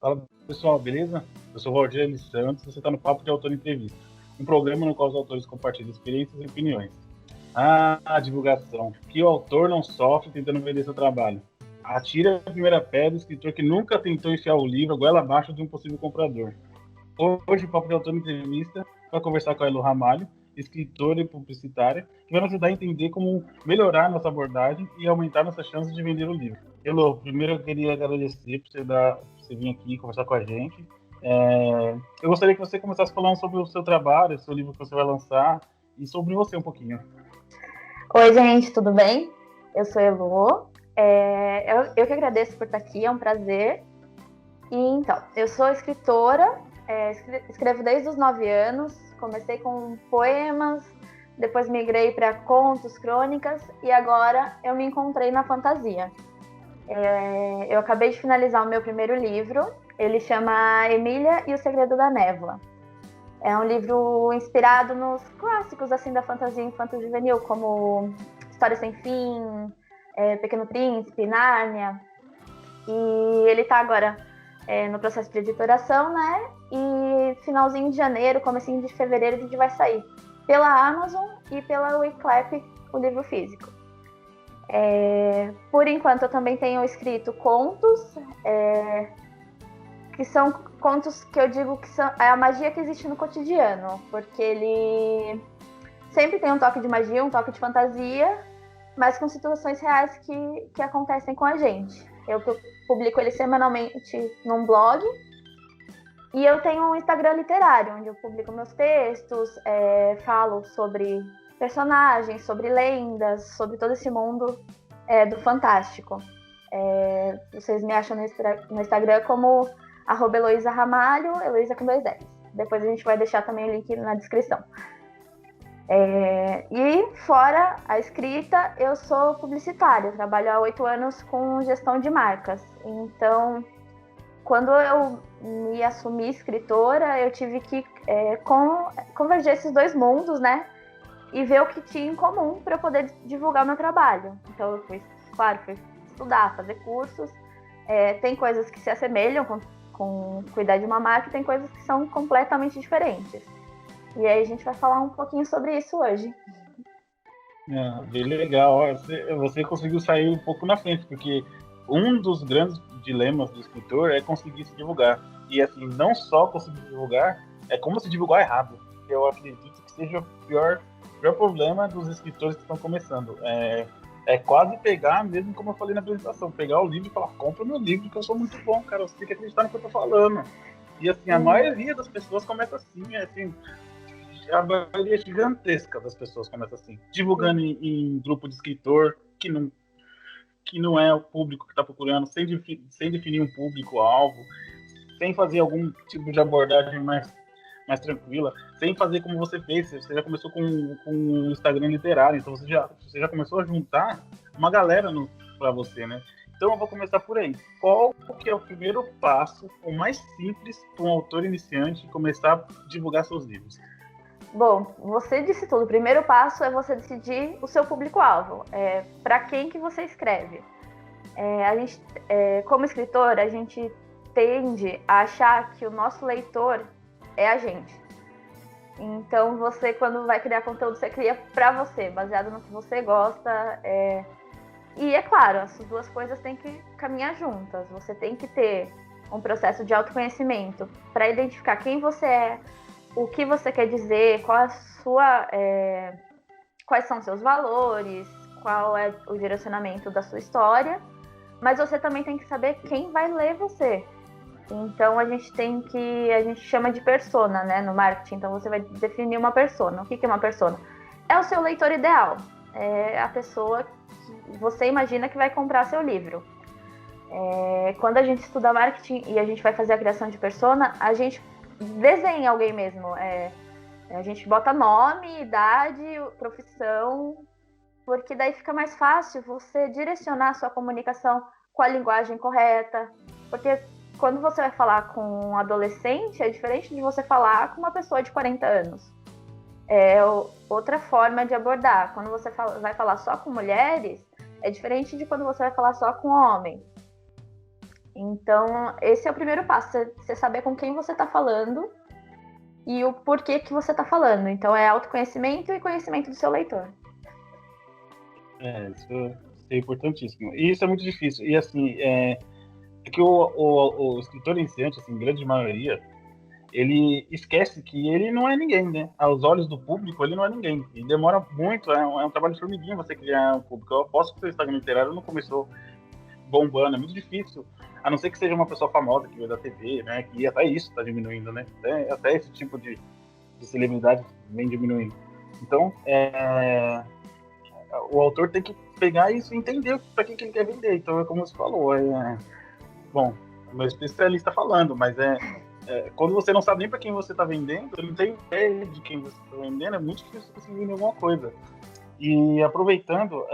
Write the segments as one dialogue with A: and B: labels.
A: Fala pessoal, beleza? Eu sou o Valdir M. Santos e você está no Papo de Autor Entrevista, um programa no qual os autores compartilham experiências e opiniões. A divulgação. Que o autor não sofre tentando vender seu trabalho. Atira a primeira pedra, o escritor que nunca tentou enfiar o livro goela abaixo de um possível comprador. Hoje, o Papo de Autor Entrevista vai conversar com a Elo Ramalho, escritora e publicitária, que vai nos ajudar a entender como melhorar nossa abordagem e aumentar nossas chances de vender o livro. Elo, primeiro eu queria agradecer por você vir aqui conversar com a gente. Eu gostaria que você começasse falando sobre o seu trabalho, o seu livro que você vai lançar e sobre você um pouquinho.
B: Oi, gente, tudo bem? Eu sou Elo. Eu que agradeço por estar aqui, é um prazer. Então, eu sou escritora, escrevo desde os 9 anos, comecei com poemas, depois migrei para contos, crônicas e agora eu me encontrei na fantasia. Eu acabei de finalizar o meu primeiro livro, ele chama Emília e o Segredo da Névoa. É um livro inspirado nos clássicos assim da fantasia infanto-juvenil, como História Sem Fim, Pequeno Príncipe, Nárnia. E ele está agora no processo de editoração, né? E finalzinho de janeiro, comecinho de fevereiro, a gente vai sair pela Amazon e pela Wiclap, o livro físico. Por enquanto, eu também tenho escrito contos, que são contos que eu digo que é a magia que existe no cotidiano, porque ele sempre tem um toque de magia, um toque de fantasia, mas com situações reais que acontecem com a gente. Eu publico ele semanalmente num blog e eu tenho um Instagram literário, onde eu publico meus textos, falo sobre personagens, sobre lendas, sobre todo esse mundo do fantástico. Vocês me acham no Instagram como @Heloísa Ramalho, Heloísa com 2 L's. Depois a gente vai deixar também o link na descrição. E fora a escrita, eu sou publicitária, trabalho há 8 anos com gestão de marcas. Então, quando eu me assumi escritora, eu tive que converger esses dois mundos, né? E ver o que tinha em comum para poder divulgar meu trabalho. Então, eu fui estudar, fazer cursos. Tem coisas que se assemelham com cuidar de uma marca, e tem coisas que são completamente diferentes. E aí a gente vai falar um pouquinho sobre isso hoje.
A: Bem legal. Você conseguiu sair um pouco na frente, porque um dos grandes dilemas do escritor é conseguir se divulgar. E assim, não só conseguir divulgar, é como se divulgar errado. Eu acredito que seja o pior problema dos escritores que estão começando. É quase pegar, mesmo como eu falei na apresentação, pegar o livro e falar, compra o meu livro, que eu sou muito bom, cara, você tem que acreditar no que eu tô falando. E assim, a maioria das pessoas começa assim, a maioria gigantesca das pessoas começa assim, divulgando em grupo de escritor, que não é o público que está procurando, sem definir um público-alvo, sem fazer algum tipo de abordagem mais tranquila, sem fazer como você fez. Você já começou com um Instagram literário, então você já começou a juntar uma galera para você, né? Então eu vou começar por aí. Qual que é o primeiro passo, o mais simples para um autor iniciante começar a divulgar seus livros?
B: Bom, você disse tudo. O primeiro passo é você decidir o seu público-alvo. Para quem que você escreve? Como escritor, a gente tende a achar que o nosso leitor é a gente. Então, você, quando vai criar conteúdo, você cria para você, baseado no que você gosta. E é claro, essas duas coisas têm que caminhar juntas. Você tem que ter um processo de autoconhecimento para identificar quem você é, o que você quer dizer, quais são seus valores, qual é o direcionamento da sua história, mas você também tem que saber quem vai ler você. Então a gente chama de persona, né, no marketing. Então você vai definir uma persona. O que é uma persona? É o seu leitor ideal, é a pessoa que você imagina que vai comprar seu livro. Quando a gente estuda marketing e a gente vai fazer a criação de persona, a gente desenha alguém mesmo. A gente bota nome, idade, profissão, porque daí fica mais fácil você direcionar a sua comunicação com a linguagem correta. Porque quando você vai falar com um adolescente, é diferente de você falar com uma pessoa de 40 anos. É outra forma de abordar. Quando você vai falar só com mulheres, é diferente de quando você vai falar só com homens. Então, esse é o primeiro passo, você saber com quem você está falando e o porquê que você está falando. Então, é autoconhecimento e conhecimento do seu leitor.
A: Isso é importantíssimo. E isso é muito difícil. E assim, é que o escritor iniciante, assim, grande maioria, ele esquece que ele não é ninguém, né? Aos olhos do público, ele não é ninguém. E demora muito, é um trabalho de formiguinha você criar um público. Eu aposto que o seu Instagram literário não começou bombando, é muito difícil. A não ser que seja uma pessoa famosa que veio da TV, né? Que até isso está diminuindo, né? Até esse tipo de celebridade vem diminuindo. Então, o autor tem que pegar isso e entender para que ele quer vender. Então, é como você falou, bom, o meu especialista falando, mas quando você não sabe nem para quem você está vendendo, ele não tem ideia de quem você está vendendo, é muito difícil conseguir vender alguma coisa. E aproveitando,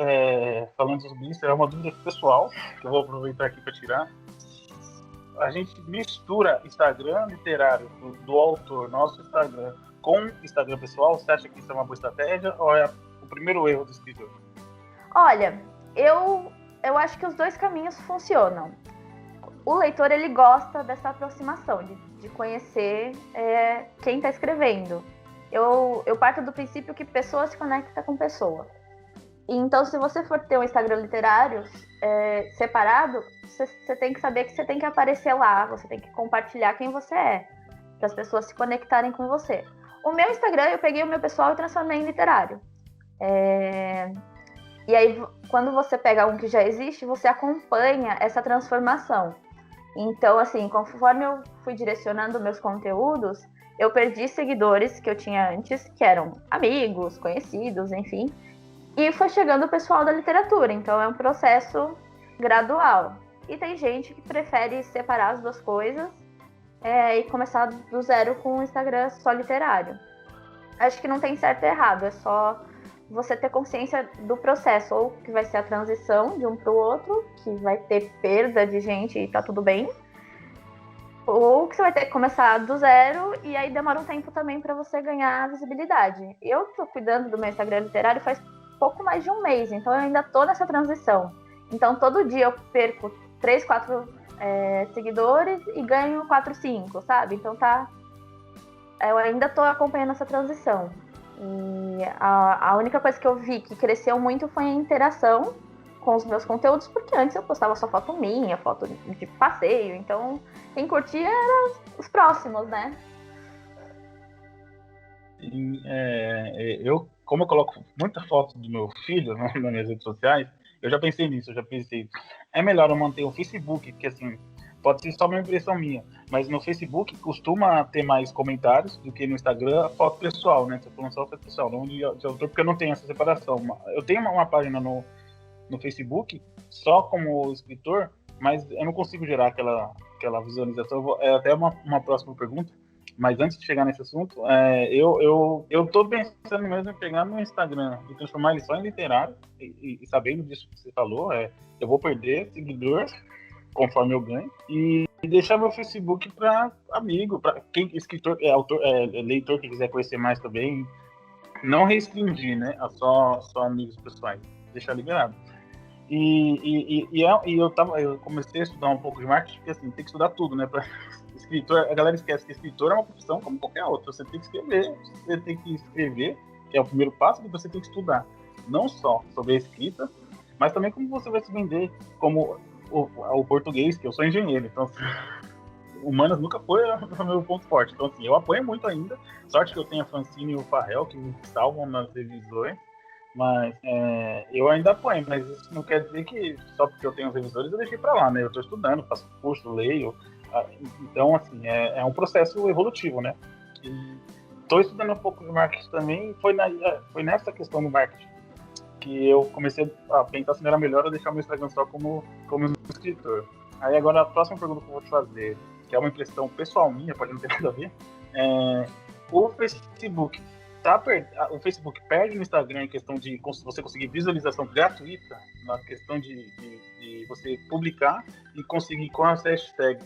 A: falando sobre isso, é uma dúvida pessoal, que eu vou aproveitar aqui para tirar. A gente mistura Instagram literário do autor, nosso Instagram, com Instagram pessoal. Você acha que isso é uma boa estratégia ou é o primeiro erro do escritor?
B: Olha, eu acho que os dois caminhos funcionam. O leitor, ele gosta dessa aproximação, de conhecer quem está escrevendo. Eu parto do princípio que pessoa se conecta com pessoa. Então, se você for ter um Instagram literário separado, você tem que saber que você tem que aparecer lá, você tem que compartilhar quem você é, para as pessoas se conectarem com você. O meu Instagram, eu peguei o meu pessoal e transformei em literário. E aí, quando você pega um que já existe, você acompanha essa transformação. Então, assim, conforme eu fui direcionando meus conteúdos, eu perdi seguidores que eu tinha antes, que eram amigos, conhecidos, enfim. E foi chegando o pessoal da literatura, então é um processo gradual. E tem gente que prefere separar as duas coisas e começar do zero com o Instagram só literário. Acho que não tem certo e errado, é só você ter consciência do processo, ou que vai ser a transição de um para o outro, que vai ter perda de gente e tá tudo bem, ou que você vai ter que começar do zero e aí demora um tempo também para você ganhar visibilidade. Eu tô cuidando do meu Instagram literário faz pouco mais de um mês, então eu ainda tô nessa transição. Então todo dia eu perco 3, 4 seguidores e ganho 4, 5, sabe? Então eu ainda tô acompanhando essa transição. E a única coisa que eu vi que cresceu muito foi a interação com os meus conteúdos, porque antes eu postava só foto minha, foto de passeio, então quem curtia eram os próximos, né?
A: Como eu coloco muita foto do meu filho nas minhas redes sociais, eu já pensei nisso, é melhor eu manter o Facebook, porque assim, pode ser só uma impressão minha, mas no Facebook costuma ter mais comentários do que no Instagram a foto pessoal, né? Você falando só foto pessoal, não de autor, porque eu não tenho essa separação. Eu tenho uma página no Facebook só como escritor, mas eu não consigo gerar aquela visualização. É até uma próxima pergunta, mas antes de chegar nesse assunto, eu tô pensando mesmo em pegar no Instagram e transformar ele só em literário, e sabendo disso que você falou, eu vou perder seguidor conforme eu ganho, e deixar meu Facebook para amigo, para quem escritor, autor, leitor que quiser conhecer mais também, não restringir, né, a só amigos pessoais, deixar liberado. Eu comecei a estudar um pouco de marketing, porque assim, tem que estudar tudo, né, para escritor. A galera esquece que escritor é uma profissão como qualquer outra. Você tem que escrever, que é o primeiro passo, e você tem que estudar não só sobre a escrita, mas também como você vai se vender, como o português, que eu sou engenheiro, então humanas nunca foi o meu ponto forte. Então assim, eu apoio muito ainda. Sorte que eu tenho a Francine e o Farrell que me salvam nas revisões, mas eu ainda apoio, mas isso não quer dizer que só porque eu tenho os revisores eu deixei para lá, né? Eu estou estudando, faço curso, leio, então assim, é um processo evolutivo, né? E estou estudando um pouco de marketing também, foi nessa questão do marketing que eu comecei a tentar se era melhor eu deixar o meu Instagram só como escritor. Aí agora a próxima pergunta que eu vou te fazer, que é uma impressão pessoal minha, pode não ter nada a ver, o Facebook o Facebook perde no Instagram em questão de você conseguir visualização gratuita, na questão de você publicar e conseguir com a hashtag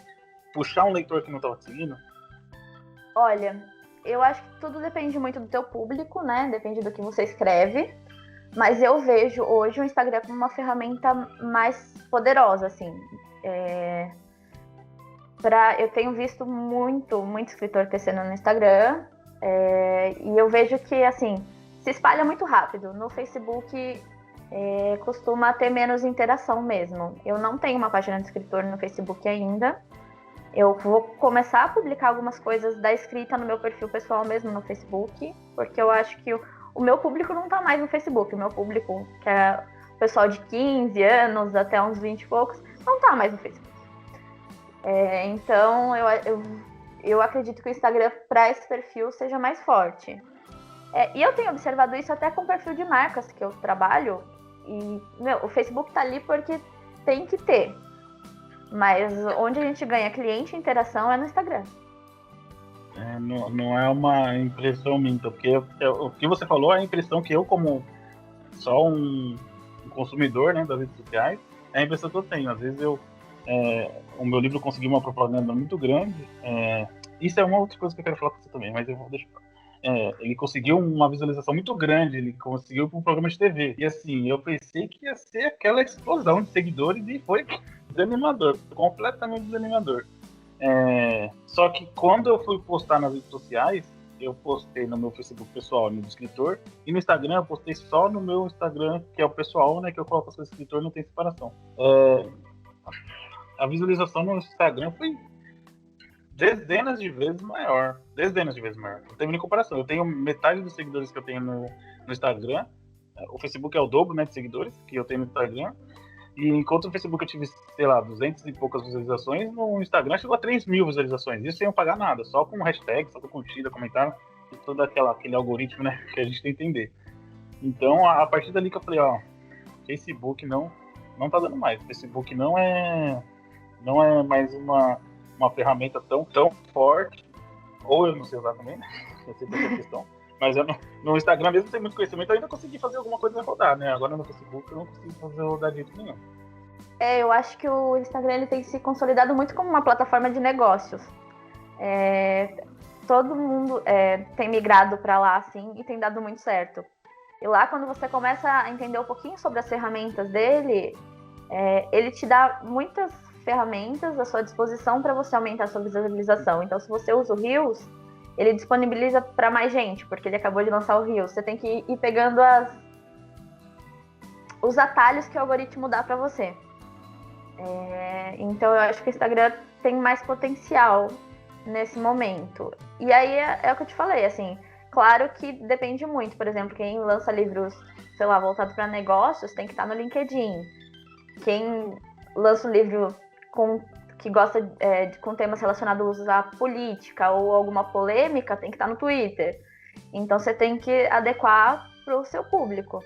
A: puxar um leitor que não estava te seguindo?
B: Olha, eu acho que tudo depende muito do teu público, né? Depende do que você escreve. Mas eu vejo hoje o Instagram como uma ferramenta mais poderosa, assim. eu tenho visto muito escritor crescendo no Instagram, e eu vejo que, assim, se espalha muito rápido. No Facebook costuma ter menos interação mesmo. Eu não tenho uma página de escritor no Facebook ainda. Eu vou começar a publicar algumas coisas da escrita no meu perfil pessoal mesmo no Facebook, porque eu acho que o meu público não tá mais no Facebook. O meu público, que é o pessoal de 15 anos até uns 20 e poucos, não tá mais no Facebook. Então, eu acredito que o Instagram, para esse perfil, seja mais forte. E eu tenho observado isso até com o perfil de marcas que eu trabalho. E, o Facebook tá ali porque tem que ter. Mas onde a gente ganha cliente e interação é no Instagram.
A: Não é uma impressão minha, porque o que você falou é a impressão que eu, como só um consumidor, né, das redes sociais, é a impressão que eu tenho. Às vezes o meu livro conseguiu uma propaganda muito grande. Isso é uma outra coisa que eu quero falar com você também, mas eu vou deixar. Ele conseguiu uma visualização muito grande, ele conseguiu para um programa de TV. E assim, eu pensei que ia ser aquela explosão de seguidores e foi desanimador, completamente desanimador. Só que quando eu fui postar nas redes sociais, eu postei no meu Facebook pessoal, no do escritor, e no Instagram eu postei só no meu Instagram, que é o pessoal, né, que eu coloco o escritor, não tem separação. A visualização no Instagram foi dezenas de vezes maior. Não tem nem comparação. Eu tenho metade dos seguidores que eu tenho no Instagram. O Facebook é o dobro, né, de seguidores que eu tenho no Instagram. E enquanto no Facebook eu tive, sei lá, 200 e poucas visualizações, no Instagram chegou a 3 mil visualizações. Isso sem eu pagar nada, só com hashtag, só com curtida, comentário, e todo aquele algoritmo, né, que a gente tem que entender. Então, a partir dali que eu falei, Facebook não tá dando mais. Facebook não é mais uma ferramenta tão forte, ou eu não sei usar também, né? Eu sei dessa questão. Mas no Instagram, mesmo sem muito conhecimento, eu ainda consegui fazer alguma coisa rodar, né? Agora no Facebook eu não consigo fazer rodar de jeito nenhum.
B: Eu acho que o Instagram ele tem se consolidado muito como uma plataforma de negócios. Todo mundo tem migrado para lá, assim, e tem dado muito certo. E lá, quando você começa a entender um pouquinho sobre as ferramentas dele, ele te dá muitas ferramentas à sua disposição para você aumentar a sua visualização. Então, se você usa o Reels, ele disponibiliza para mais gente, porque ele acabou de lançar o Reels. Você tem que ir pegando os atalhos que o algoritmo dá para você. Então, eu acho que o Instagram tem mais potencial nesse momento. E aí, é o que eu te falei, assim, claro que depende muito. Por exemplo, quem lança livros, sei lá, voltado para negócios, tem que estar no LinkedIn. Quem lança um livro que gosta com temas relacionados à política ou alguma polêmica, tem que estar no Twitter. Então você tem que adequar para o seu público.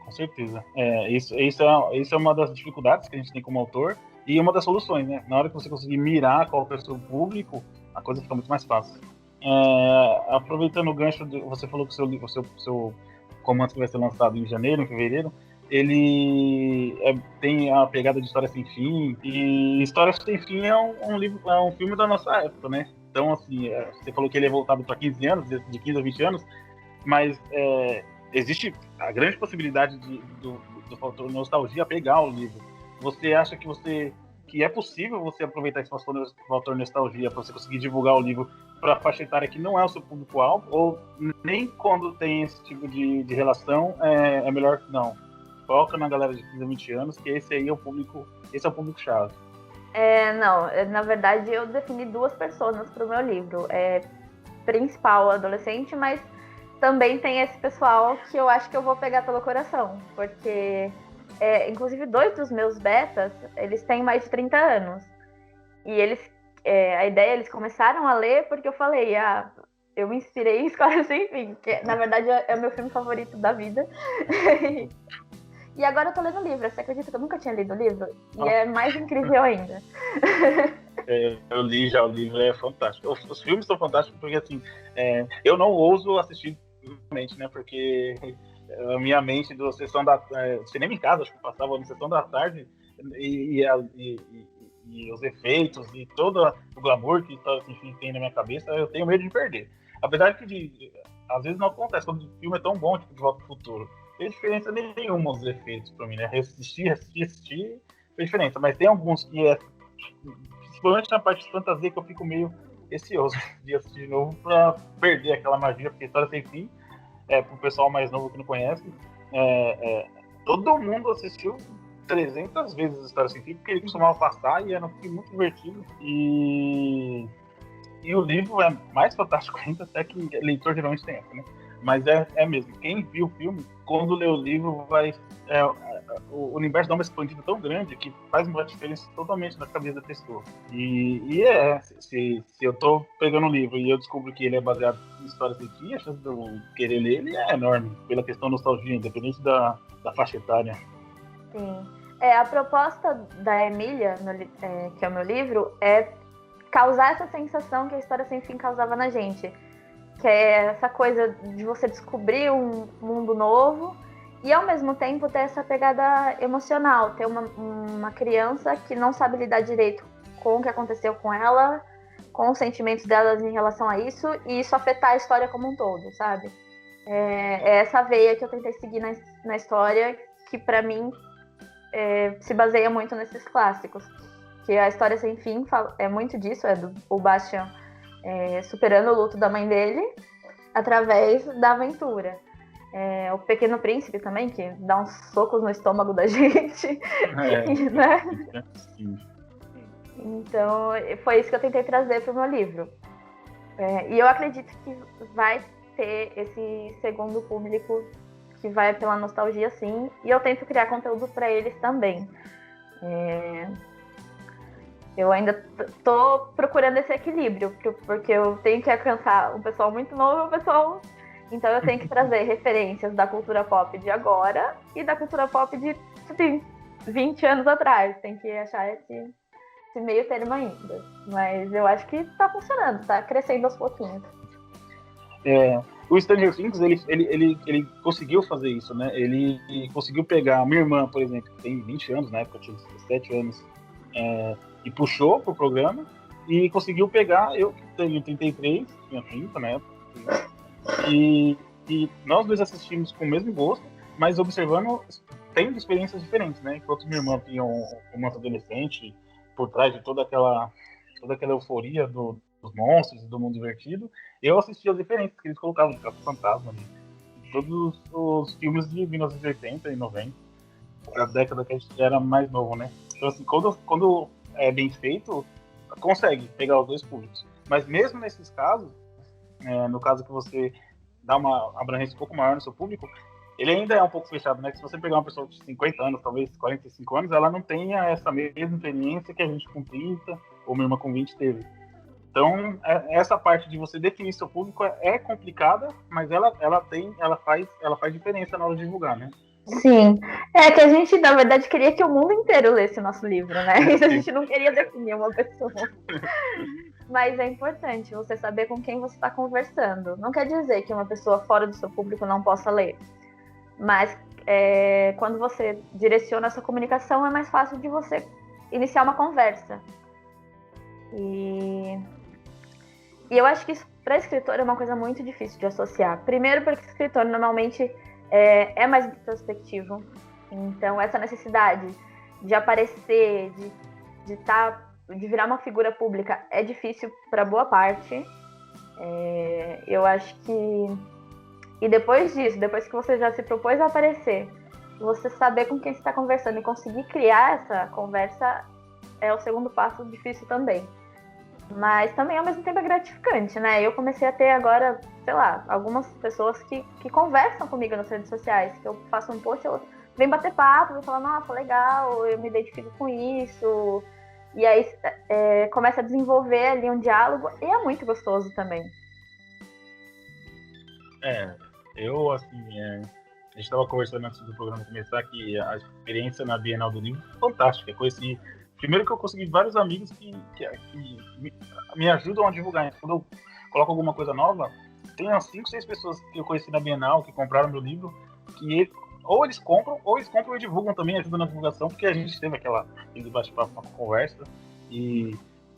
A: Com certeza. Isso é uma das dificuldades que a gente tem como autor e uma das soluções, né? Na hora que você conseguir mirar qual é o seu público, a coisa fica muito mais fácil. Aproveitando o gancho, você falou que o seu romance que vai ser lançado em janeiro, em fevereiro, ele tem a pegada de História Sem Fim, e História Sem Fim é um filme da nossa época, né? Então, assim, você falou que ele é voltado para 15 anos, de 15 a 20 anos, mas existe a grande possibilidade do fator nostalgia pegar o livro. Você acha que é possível você aproveitar esse fator nostalgia para você conseguir divulgar o livro para a faixa etária que não é o seu público-alvo, ou nem quando tem esse tipo de relação é melhor que não? Foca na galera de 15 a 20 anos, que esse é o público-chave.
B: Não, na verdade eu defini 2 personas para o meu livro. Principal, adolescente, mas também tem esse pessoal que eu acho que eu vou pegar pelo coração, porque inclusive 2 dos meus betas, eles têm mais de 30 anos. E a ideia, eles começaram a ler porque eu falei, eu me inspirei em História Sem Fim, que na verdade é o meu filme favorito da vida. E agora eu tô lendo o livro. Você acredita que eu nunca tinha lido o livro? E é mais incrível ainda.
A: Eu li já o livro, é fantástico. Os filmes são fantásticos porque, assim, eu não ouso assistir realmente, né? Porque a minha mente do Sessão da cinema em casa, acho que passava na Sessão da Tarde, e os efeitos e todo o glamour que enfim, tem na minha cabeça, eu tenho medo de perder. Apesar que às vezes não acontece, quando o filme é tão bom, tipo De Volta ao Futuro. Não tem diferença nenhuma os efeitos pra mim, né? Assistir, fez diferença. Mas tem alguns que principalmente na parte de fantasia, que eu fico meio receoso de assistir de novo pra perder aquela magia, porque História Sem Fim, pro pessoal mais novo que não conhece, todo mundo assistiu 300 vezes História Sem Fim, porque ele costumava passar e era um filme muito divertido. E o livro é mais fantástico ainda, até que leitor geralmente tem essa, né? Mas é mesmo. Quem viu o filme, quando lê o livro, o universo dá uma expandida tão grande que faz uma diferença totalmente na cabeça da pessoa. Se eu tô pegando um livro e eu descubro que ele é baseado em história sem fim, a chance de eu querer ler ele é enorme, pela questão da nostalgia, independente da faixa etária.
B: Sim. A proposta da Emília, que é o meu livro, é causar essa sensação que a História Sem Fim causava na gente. Que é essa coisa de você descobrir um mundo novo e, ao mesmo tempo, ter essa pegada emocional. Ter uma criança que não sabe lidar direito com o que aconteceu com ela, com os sentimentos delas em relação a isso, e isso afetar a história como um todo, sabe? É essa veia que eu tentei seguir na história, que, pra mim, se baseia muito nesses clássicos. Que a História Sem Fim é muito disso, do Bastian superando o luto da mãe dele através da aventura. O Pequeno Príncipe também, que dá uns socos no estômago da gente. Né? Então, foi isso que eu tentei trazer para o meu livro. E eu acredito que vai ter esse segundo público que vai pela nostalgia, sim, e eu tento criar conteúdo para eles também. Eu ainda tô procurando esse equilíbrio, porque eu tenho que alcançar um pessoal muito novo e um pessoal... Então eu tenho que trazer referências da cultura pop de agora e da cultura pop de 20 anos atrás. Tem que achar esse meio termo ainda. Mas eu acho que tá funcionando, tá crescendo aos pouquinhos.
A: O Stranger Things, ele conseguiu fazer isso, né? Ele conseguiu pegar a minha irmã, por exemplo, que tem 20 anos, na época eu tinha 17 anos, e puxou pro programa, e conseguiu pegar, eu que tenho 33, tinha 30 na época, e nós dois assistimos com o mesmo gosto, mas observando, tendo experiências diferentes, né? Enquanto minha irmã tinha um romance adolescente por trás de toda aquela euforia dos monstros e do mundo divertido, eu assistia as diferenças que eles colocavam de Caça-Fantasma, de todos os filmes de 1980 e 90, a década que a gente era mais novo, né? Então, assim, quando é bem feito, consegue pegar os dois públicos. Mas mesmo nesses casos, no caso que você dá uma abrangência um pouco maior no seu público, ele ainda é um pouco fechado, né? Se você pegar uma pessoa de 50 anos, talvez 45 anos, ela não tenha essa mesma experiência que a gente com 30 ou minha irmã com 20 teve. Então, essa parte de você definir seu público é complicada, mas ela faz diferença na hora de divulgar, né?
B: Sim. Que a gente, na verdade, queria que o mundo inteiro lesse o nosso livro, né? A gente não queria definir uma pessoa. Mas é importante você saber com quem você está conversando. Não quer dizer que uma pessoa fora do seu público não possa ler. Mas quando você direciona a sua comunicação, é mais fácil de você iniciar uma conversa. E eu acho que isso, para escritor, é uma coisa muito difícil de associar. Primeiro porque o escritor normalmente é mais introspectivo. Então, essa necessidade de aparecer, de virar uma figura pública é difícil para boa parte. Eu acho que... E depois disso, depois que você já se propôs a aparecer, você saber com quem você está conversando e conseguir criar essa conversa é o segundo passo difícil também. Mas também, ao mesmo tempo, é gratificante, né? Eu comecei a ter agora, sei lá, algumas pessoas que conversam comigo nas redes sociais, que eu faço um post, eu venho bater papo, vem falar, nossa, legal, eu me identifico com isso. E aí começa a desenvolver ali um diálogo, e é muito gostoso também.
A: Eu, assim, a gente estava conversando antes do programa começar que a experiência na Bienal do Livro foi fantástica. Eu conheci... Primeiro que eu consegui vários amigos que me ajudam a divulgar. Quando eu coloco alguma coisa nova, tem umas 5, 6 pessoas que eu conheci na Bienal, que compraram meu livro, que ou eles compram e divulgam também, ajudam na divulgação, porque a gente teve aquele bate-papo, uma conversa, e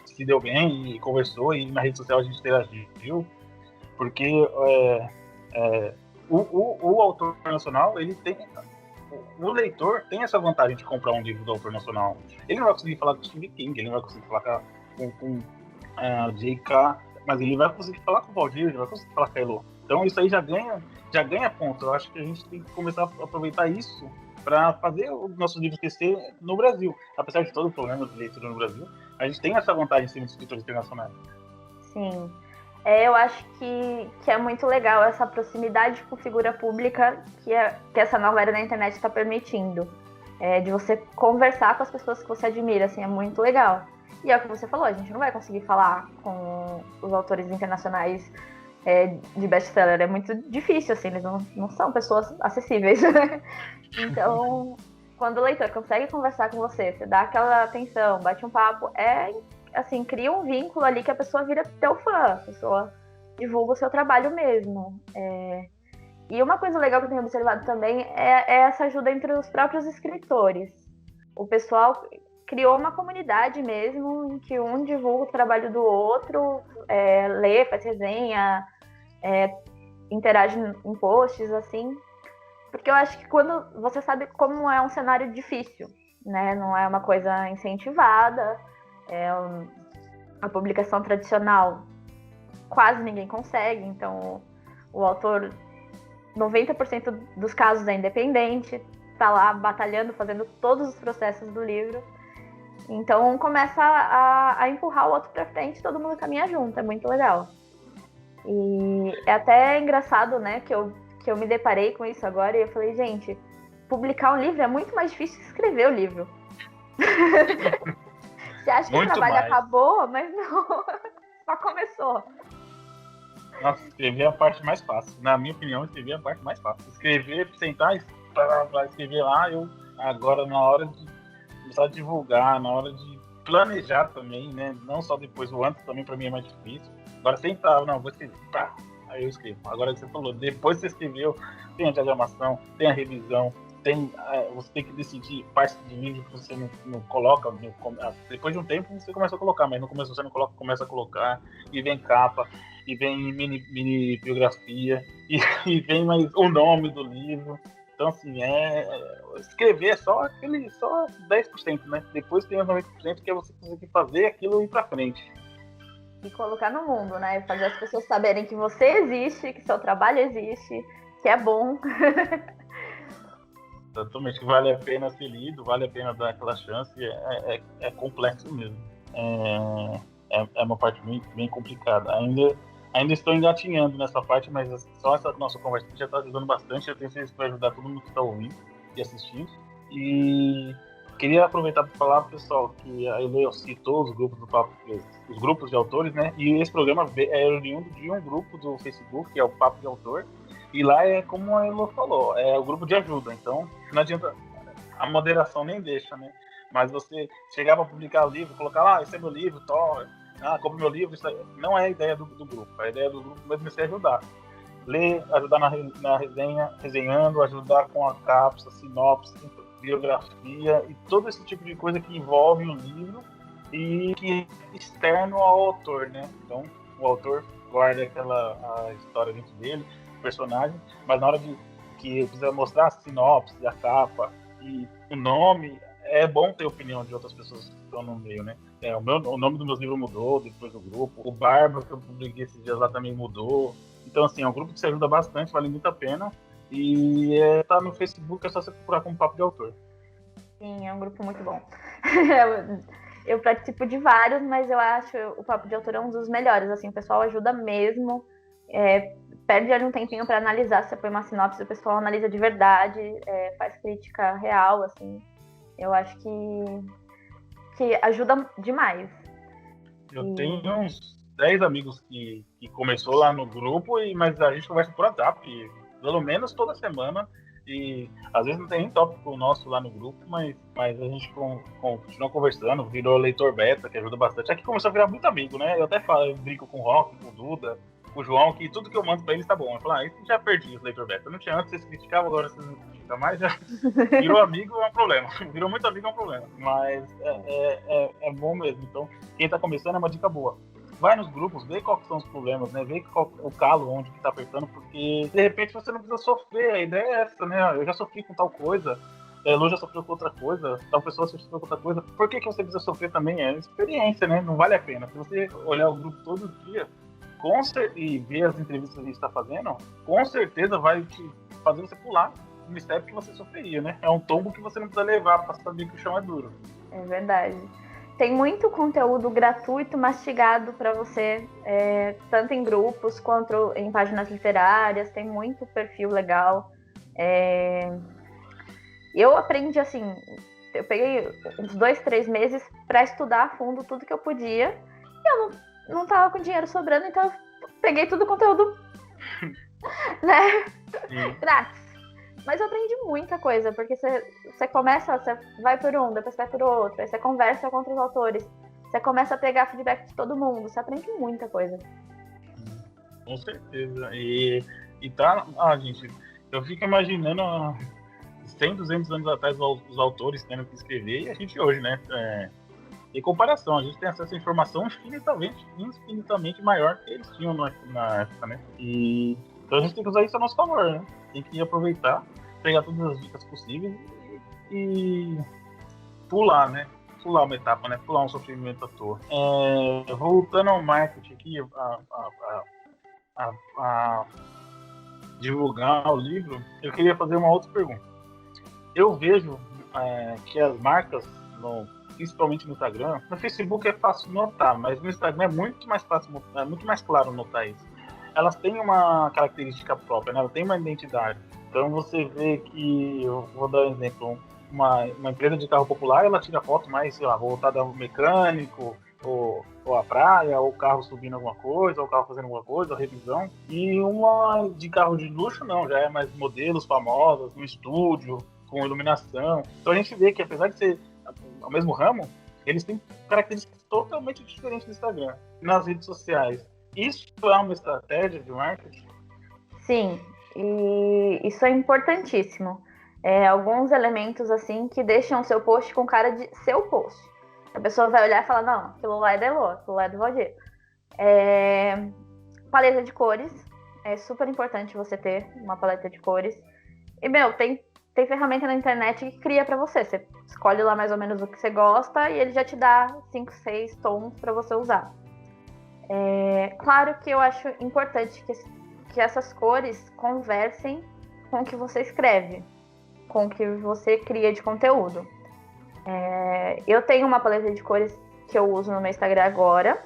A: se deu bem, e conversou, e na rede social a gente interagiu, porque o autor nacional, ele tem o leitor tem essa vantagem de comprar um livro do autor nacional. Ele não vai conseguir falar com o Stephen King, ele não vai conseguir falar com J.K., mas ele vai conseguir falar com o Valdir, ele vai conseguir falar com a Elo. Então isso aí já ganha ponto. Eu acho que a gente tem que começar a aproveitar isso para fazer o nosso livro crescer no Brasil. Apesar de todo o problema de leitura no Brasil, a gente tem essa vantagem em cima dos escritores internacionais.
B: Sim. Eu acho que é muito legal essa proximidade com figura pública que essa nova era da internet está permitindo. De você conversar com as pessoas que você admira, assim, é muito legal. E é o que você falou, a gente não vai conseguir falar com os autores internacionais de best-seller, é muito difícil, assim, eles não são pessoas acessíveis. Então, quando o leitor consegue conversar com você dá aquela atenção, bate um papo, assim, cria um vínculo ali que a pessoa vira teu fã, a pessoa divulga o seu trabalho mesmo. E uma coisa legal que eu tenho observado também é essa ajuda entre os próprios escritores. O pessoal criou uma comunidade mesmo, em que um divulga o trabalho do outro, lê, faz resenha, interage em posts, assim. Porque eu acho que quando você sabe como é um cenário difícil, né? Não é uma coisa incentivada, a publicação tradicional quase ninguém consegue, então o autor, 90% dos casos é independente, tá lá batalhando, fazendo todos os processos do livro. Então começa a empurrar o outro pra frente, todo mundo caminha junto, é muito legal. E é até engraçado, né, que eu me deparei com isso agora e eu falei, gente, publicar um livro é muito mais difícil que escrever o livro. Você acha que o trabalho acabou, mas não, só começou.
A: Nossa, escrever é a parte mais fácil. Na minha opinião, escrever é a parte mais fácil. Escrever, sentar para escrever lá, agora na hora de começar a divulgar, na hora de planejar também, né? Não só depois, o antes também para mim é mais difícil. Agora sentar, não, vou escrever, pá, aí eu escrevo. Agora que você falou, depois que você escreveu, tem a diagramação, tem a revisão, você tem que decidir parte de livro que você não coloca. Depois de um tempo você começa a colocar, mas no começo você não coloca, começa a colocar, e vem capa, e vem mini biografia, e vem mais o nome do livro. Então, assim, escrever é só 10%, né? Depois tem os 90% que é você conseguir fazer aquilo ir pra frente.
B: E colocar no mundo, né? Fazer as pessoas saberem que você existe, que seu trabalho existe, que é bom.
A: Exatamente, que vale a pena ser lido, vale a pena dar aquela chance, é complexo mesmo. É uma parte bem complicada. Ainda estou engatinhando nessa parte, mas só essa nossa conversa já está ajudando bastante. Eu tenho certeza que vai ajudar todo mundo que está ouvindo e assistindo. E queria aproveitar para falar, pessoal, que a Elo citou os grupos do Papo, os grupos de autores, né? E esse programa é oriundo de um grupo do Facebook, que é o Papo de Autor. E lá é como a Elo falou, é o grupo de ajuda. Então, não adianta, a moderação nem deixa, né? Mas você chegar para publicar o livro, colocar lá, esse é meu livro, compre meu livro, isso aí não é a ideia do grupo. A ideia do grupo mesmo é se ajudar. Ler, ajudar na resenha, resenhando, ajudar com a cápsula, sinopse, biografia e todo esse tipo de coisa que envolve o livro e que é externo ao autor, né? Então, o autor guarda a história dentro dele, o personagem, mas na hora que precisa mostrar a sinopse, a capa e o nome, é bom ter a opinião de outras pessoas que estão no meio, né? O nome dos meus livros mudou depois do grupo. O Barba, que eu publiquei esses dias lá, também mudou. Então, assim, é um grupo que se ajuda bastante, vale muito a pena. E tá no Facebook, é só você procurar como Papo de Autor.
B: Sim, é um grupo muito bom. Eu participo de vários, mas eu acho o Papo de Autor é um dos melhores. Assim, o pessoal ajuda mesmo. Perde ali um tempinho para analisar. Se você põe uma sinopse, o pessoal analisa de verdade, faz crítica real, assim. Eu acho que ajuda demais.
A: Eu tenho uns 10 amigos que começou lá no grupo, mas a gente conversa por WhatsApp, pelo menos toda semana. E às vezes não tem nem tópico nosso lá no grupo, mas a gente continua conversando, virou leitor beta, que ajuda bastante. Aqui começou a virar muito amigo, né? Eu até eu brinco com o Rock, com o Duda, com o João, que tudo que eu mando pra eles tá bom. Eu falo, isso já perdi os leitor beta. Eu não tinha antes, vocês criticavam, agora vocês não criticam mais, já virou amigo é um problema. Virou muito amigo é um problema. Mas é bom mesmo. Então, quem tá começando é uma dica boa. vai nos grupos, vê quais são os problemas, né? Vê qual, o calo onde que tá apertando, porque de repente você não precisa sofrer. A ideia é essa, né? Eu já sofri com tal coisa, Lu já sofreu com outra coisa, tal pessoa sofreu com outra coisa. Por que você precisa sofrer também? É experiência, né? Não vale a pena. Se você olhar o grupo todo dia e ver as entrevistas que a gente está fazendo, com certeza vai te fazer você pular um step que você sofreria, né? É um tombo que você não precisa levar para saber que o chão é duro.
B: É verdade. Tem muito conteúdo gratuito, mastigado para você, tanto em grupos quanto em páginas literárias. Tem muito perfil legal. Eu aprendi assim, eu peguei uns 2, 3 meses para estudar a fundo tudo que eu podia. E eu não tava com dinheiro sobrando, então eu peguei todo o conteúdo, né? Grátis. Mas eu aprendi muita coisa, porque você começa, você vai por um, depois vai por outro, aí você conversa com outros autores, você começa a pegar feedback de todo mundo, você aprende muita coisa.
A: Com certeza. E tá, gente, eu fico imaginando 100, 200 anos atrás os autores tendo que escrever e a gente hoje, né? Em comparação, a gente tem acesso a informação infinitamente maior que eles tinham na época, né? E então a gente tem que usar isso a nosso favor, né? Tem que aproveitar, pegar todas as dicas possíveis e pular, né? Pular uma etapa, né? Pular um sofrimento à toa. Voltando ao marketing aqui, a divulgar o livro, eu queria fazer uma outra pergunta. Eu vejo que as marcas, principalmente no Instagram, no Facebook é fácil notar, mas no Instagram é muito mais fácil, é muito mais claro notar isso. Elas têm uma característica própria, né? Elas têm uma identidade. Então você vê que, eu vou dar um exemplo, uma empresa de carro popular, ela tira foto mais, sei lá, voltada ao mecânico, ou a praia, ou o carro subindo alguma coisa, ou o carro fazendo alguma coisa, ou revisão. E uma de carro de luxo não, já é mais modelos famosos, no estúdio, com iluminação. Então a gente vê que, apesar de ser o mesmo ramo, eles têm características totalmente diferentes no Instagram. Nas redes sociais, isso é uma estratégia de marketing?
B: Sim, e isso é importantíssimo. Alguns elementos assim que deixam o seu post com cara de seu post. A pessoa vai olhar e falar, não, aquilo lá é da Elô, aquilo lá é do Valdir. Paleta de cores. É super importante você ter uma paleta de cores. E, tem ferramenta na internet que cria para você. Você escolhe lá mais ou menos o que você gosta e ele já te dá 5, 6 tons para você usar. Claro que eu acho importante que essas cores conversem com o que você escreve, com o que você cria de conteúdo. Eu tenho uma paleta de cores que eu uso no meu Instagram agora,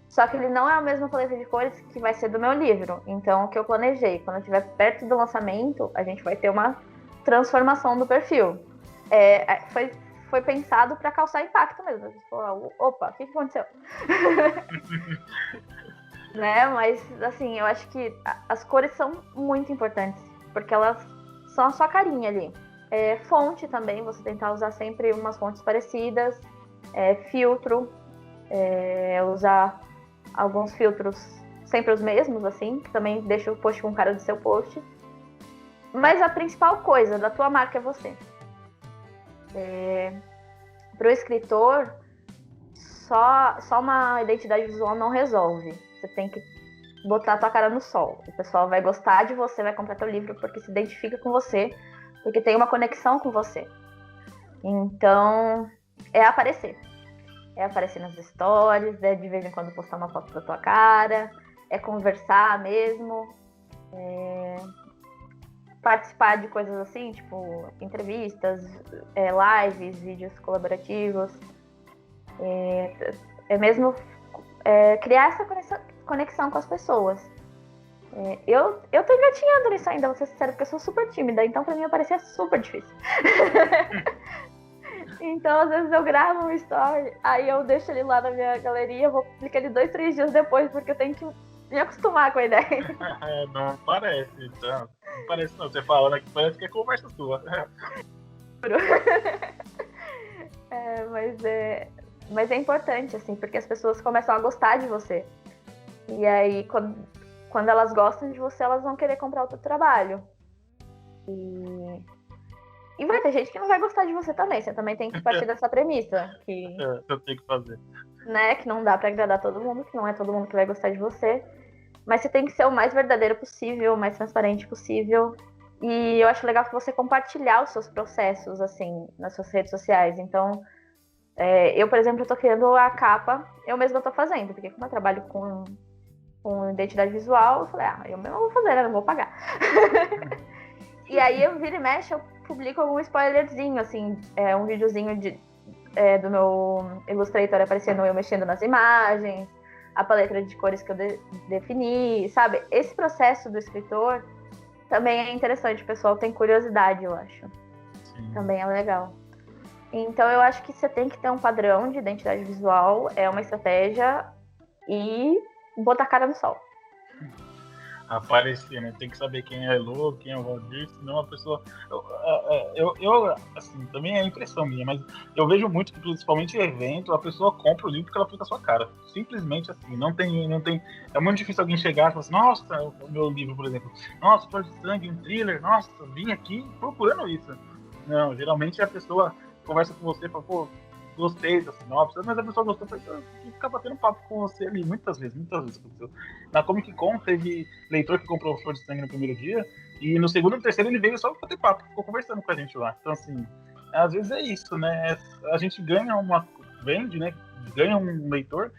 B: só que ele não é a mesma paleta de cores que vai ser do meu livro. Então, o que eu planejei, quando eu estiver perto do lançamento, a gente vai ter uma transformação do perfil. Foi pensado para causar impacto mesmo. Opa, o que aconteceu? Né? Mas, assim, eu acho que as cores são muito importantes, porque elas são a sua carinha ali. Fonte também, você tentar usar sempre umas fontes parecidas. Filtro, usar alguns filtros sempre os mesmos, assim, que também deixa o post com cara do seu post. Mas a principal coisa da tua marca é você. Para o escritor, só uma identidade visual não resolve. Você tem que botar a tua cara no sol. O pessoal vai gostar de você, vai comprar teu livro porque se identifica com você, porque tem uma conexão com você. Então, aparecer. Aparecer nas stories, de vez em quando postar uma foto da tua cara, conversar mesmo, participar de coisas assim, tipo entrevistas, lives, vídeos colaborativos, mesmo criar essa conexão com as pessoas. Eu tô engatinhando nisso ainda, vou ser sincera, porque eu sou super tímida, então pra mim aparecer é super difícil. Então, às vezes eu gravo um story, aí eu deixo ele lá na minha galeria, vou publicar ele 2, 3 dias depois, porque eu tenho que me acostumar com a ideia.
A: Não parece, então. Não parece não, você falando aqui, parece que é conversa sua.
B: Mas é importante, assim, porque as pessoas começam a gostar de você. E aí, quando elas gostam de você, elas vão querer comprar o teu trabalho. E vai ter gente que não vai gostar de você também. Você também tem que partir dessa premissa.
A: Eu tenho que fazer.
B: né? Que não dá para agradar todo mundo, que não é todo mundo que vai gostar de você. Mas você tem que ser o mais verdadeiro possível, o mais transparente possível. E eu acho legal que você compartilhar os seus processos, assim, nas suas redes sociais. Então, eu, por exemplo, estou criando a capa, eu mesma estou fazendo, porque como eu trabalho com identidade visual, eu falei, eu mesma vou fazer, né? Não vou pagar. E aí, eu vira e mexe, eu publico algum spoilerzinho, assim, um videozinho do meu Illustrator aparecendo eu mexendo nas imagens, a paleta de cores que eu defini, sabe? Esse processo do escritor também é interessante, o pessoal tem curiosidade, eu acho. Sim. Também é legal. Então eu acho que você tem que ter um padrão de identidade visual, é uma estratégia, e botar a cara no sol.
A: Aparecer, né? Tem que saber quem é a Elô, quem é o Valdir, senão a pessoa... assim, também é impressão minha, mas eu vejo muito que, principalmente em evento, a pessoa compra o livro porque ela fica com a sua cara. Simplesmente assim, não tem... É muito difícil alguém chegar e falar assim, nossa, o meu livro, por exemplo, nossa, Flor de Sangue, um thriller, nossa, vim aqui procurando isso. Não, geralmente a pessoa conversa com você e fala, pô, gostei da sinopse, mas a pessoa gostou, e fica batendo papo com você ali, muitas vezes aconteceu. Na Comic Con teve leitor que comprou Flor de Sangue no primeiro dia, e no segundo e no terceiro ele veio só pra bater papo, ficou conversando com a gente lá. Então, assim, às vezes é isso, né? A gente ganha vende, né? Ganha um leitor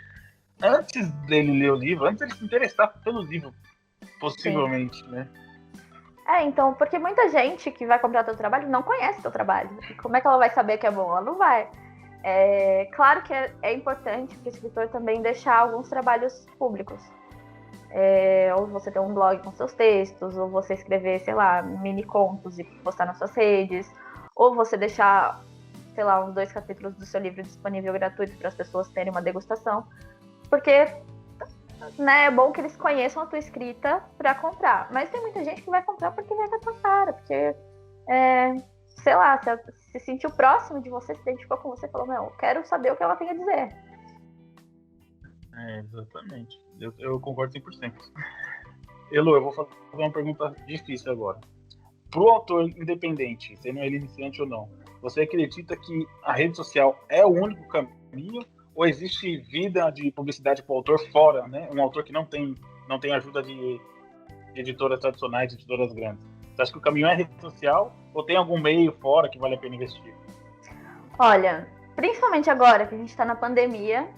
A: antes dele ler o livro, antes dele se interessar pelo livro, possivelmente, sim, né?
B: Então, porque muita gente que vai comprar teu trabalho não conhece teu trabalho. Como é que ela vai saber que é bom? Ela não vai. Claro que é importante para o escritor também deixar alguns trabalhos públicos. Ou você ter um blog com seus textos, ou você escrever, sei lá, mini contos e postar nas suas redes, ou você deixar, sei lá, uns 2 capítulos do seu livro disponível gratuito para as pessoas terem uma degustação. Porque, né, é bom que eles conheçam a tua escrita para comprar. Mas tem muita gente que vai comprar porque vai com a tua cara, porque sei lá, se sentiu próximo de você, se identificou com você, falou, meu, quero saber o que ela tem a dizer.
A: Exatamente. Eu concordo 100%. Elô, eu vou fazer uma pergunta difícil agora. Pro autor independente, sendo ele iniciante ou não, você acredita que a rede social é o único caminho? Ou existe vida de publicidade para o autor fora, né? Um autor que não tem ajuda de editoras tradicionais, editoras grandes. Você acha que o caminho é rede social ou tem algum meio fora que vale a pena investir?
B: Olha, principalmente agora que a gente está na pandemia,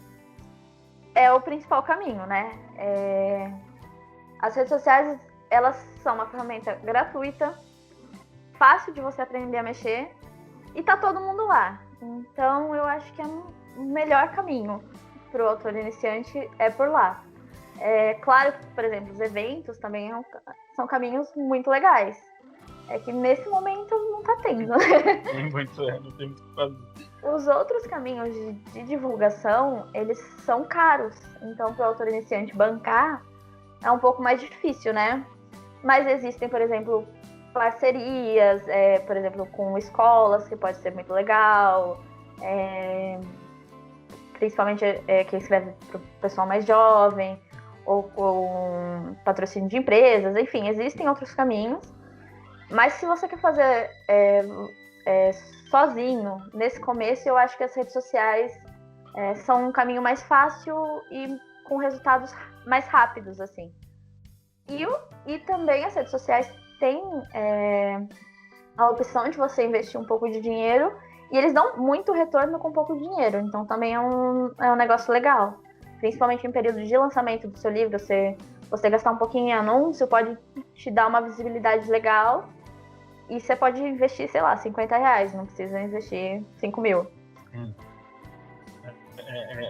B: é o principal caminho, né? As redes sociais, elas são uma ferramenta gratuita, fácil de você aprender a mexer, e tá todo mundo lá. Então, eu acho que é o melhor caminho para o autor iniciante é por lá. Claro que, por exemplo, os eventos também são caminhos muito legais. É que nesse momento não tá tendo.
A: Não tem muito o que fazer.
B: Os outros caminhos de divulgação, eles são caros. Então, para o autor iniciante bancar, é um pouco mais difícil, né? Mas existem, por exemplo, parcerias, por exemplo, com escolas, que pode ser muito legal. Principalmente quem escreve para o pessoal mais jovem, ou com patrocínio de empresas, enfim, existem outros caminhos. Mas se você quer fazer sozinho, nesse começo, eu acho que as redes sociais são um caminho mais fácil e com resultados mais rápidos, assim. E também as redes sociais têm a opção de você investir um pouco de dinheiro e eles dão muito retorno com pouco dinheiro. Então também é um negócio legal. Principalmente em período de lançamento do seu livro, você gastar um pouquinho em anúncio pode te dar uma visibilidade legal. E você pode investir, sei lá, R$50, não precisa investir 5 mil.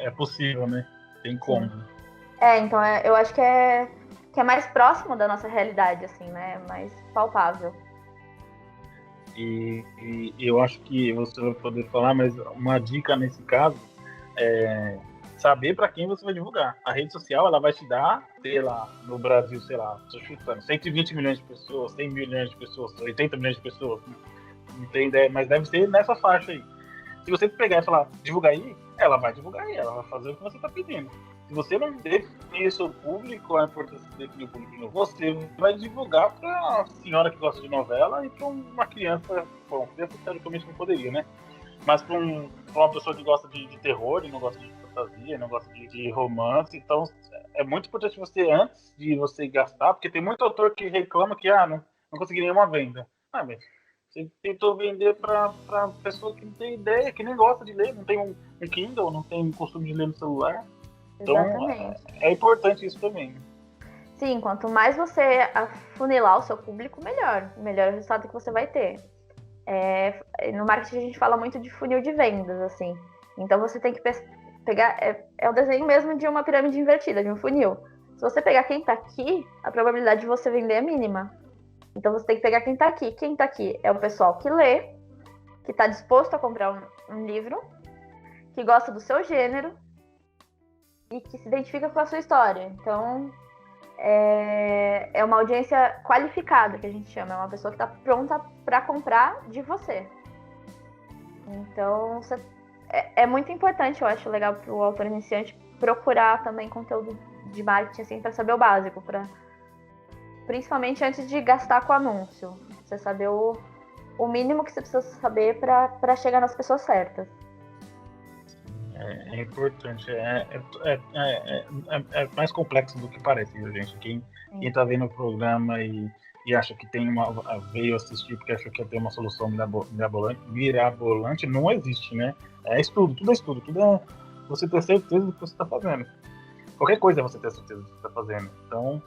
A: É possível, né? Tem como.
B: Então eu acho que é mais próximo da nossa realidade, assim, né? Mais palpável.
A: E eu acho que você vai poder falar, mas uma dica nesse caso é saber para quem você vai divulgar. A rede social, ela vai te dar, sei lá, no Brasil, sei lá, tô chutando, 120 milhões de pessoas, 100 milhões de pessoas, 80 milhões de pessoas, não tem ideia, mas deve ser nessa faixa aí. Se você pegar e falar, divulgar aí, ela vai divulgar aí, ela vai fazer o que você está pedindo. Se você não definir o seu público, a importância de definir o público, você vai divulgar para a senhora que gosta de novela e para uma criança, bom, criança teoricamente não poderia, né? Mas para uma pessoa que gosta de terror e não gosta de fantasia, não gosta de romance, então é muito importante você, antes de você gastar, porque tem muito autor que reclama que não consegui nenhuma venda. Mas você tentou vender para pessoa que não tem ideia, que nem gosta de ler, não tem um Kindle, não tem costume de ler no celular. Então
B: Exatamente.
A: é importante isso também.
B: Sim, quanto mais você afunilar o seu público, melhor. Melhor o resultado que você vai ter. No marketing a gente fala muito de funil de vendas, assim. Então você tem que pegar. É o desenho mesmo de uma pirâmide invertida, de um funil. Se você pegar quem tá aqui, a probabilidade de você vender é mínima. Então você tem que pegar quem tá aqui. Quem tá aqui é o pessoal que lê, que tá disposto a comprar um livro, que gosta do seu gênero e que se identifica com a sua história. Então é uma audiência qualificada, que a gente chama. É uma pessoa que está pronta para comprar de você. Então, é muito importante, eu acho legal para o autor iniciante procurar também conteúdo de marketing assim, para saber o básico, principalmente antes de gastar com anúncio. Você saber o mínimo que você precisa saber para chegar nas pessoas certas.
A: É importante, é mais complexo do que parece, gente. Quem tá vendo o programa e acha que veio assistir porque achou que ia ter uma solução mirabolante, não existe, né? É estudo, tudo é você ter certeza do que você está fazendo. Qualquer coisa é você ter certeza do que você está fazendo. Então,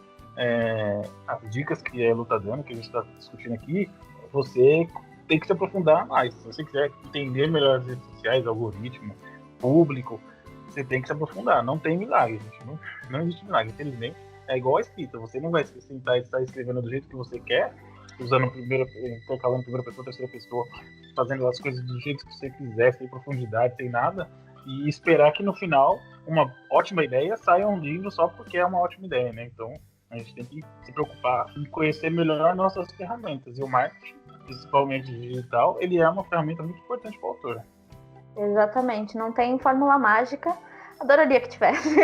A: as dicas que a Lu tá dando, que a gente está discutindo aqui, você tem que se aprofundar mais. Se você quiser entender melhor as redes sociais, algoritmo, público, você tem que se aprofundar. Não tem milagre, gente. Não existe milagre. Infelizmente, é igual a escrita. Você não vai sentar e estar escrevendo do jeito que você quer, usando intercalando primeira pessoa, terceira pessoa, fazendo as coisas do jeito que você quiser, sem profundidade, sem nada, e esperar que no final uma ótima ideia saia um livro só porque é uma ótima ideia, né? Então, a gente tem que se preocupar em conhecer melhor nossas ferramentas. E o marketing, principalmente digital, ele é uma ferramenta muito importante para o autor.
B: Exatamente, não tem fórmula mágica. Adoraria que tivesse.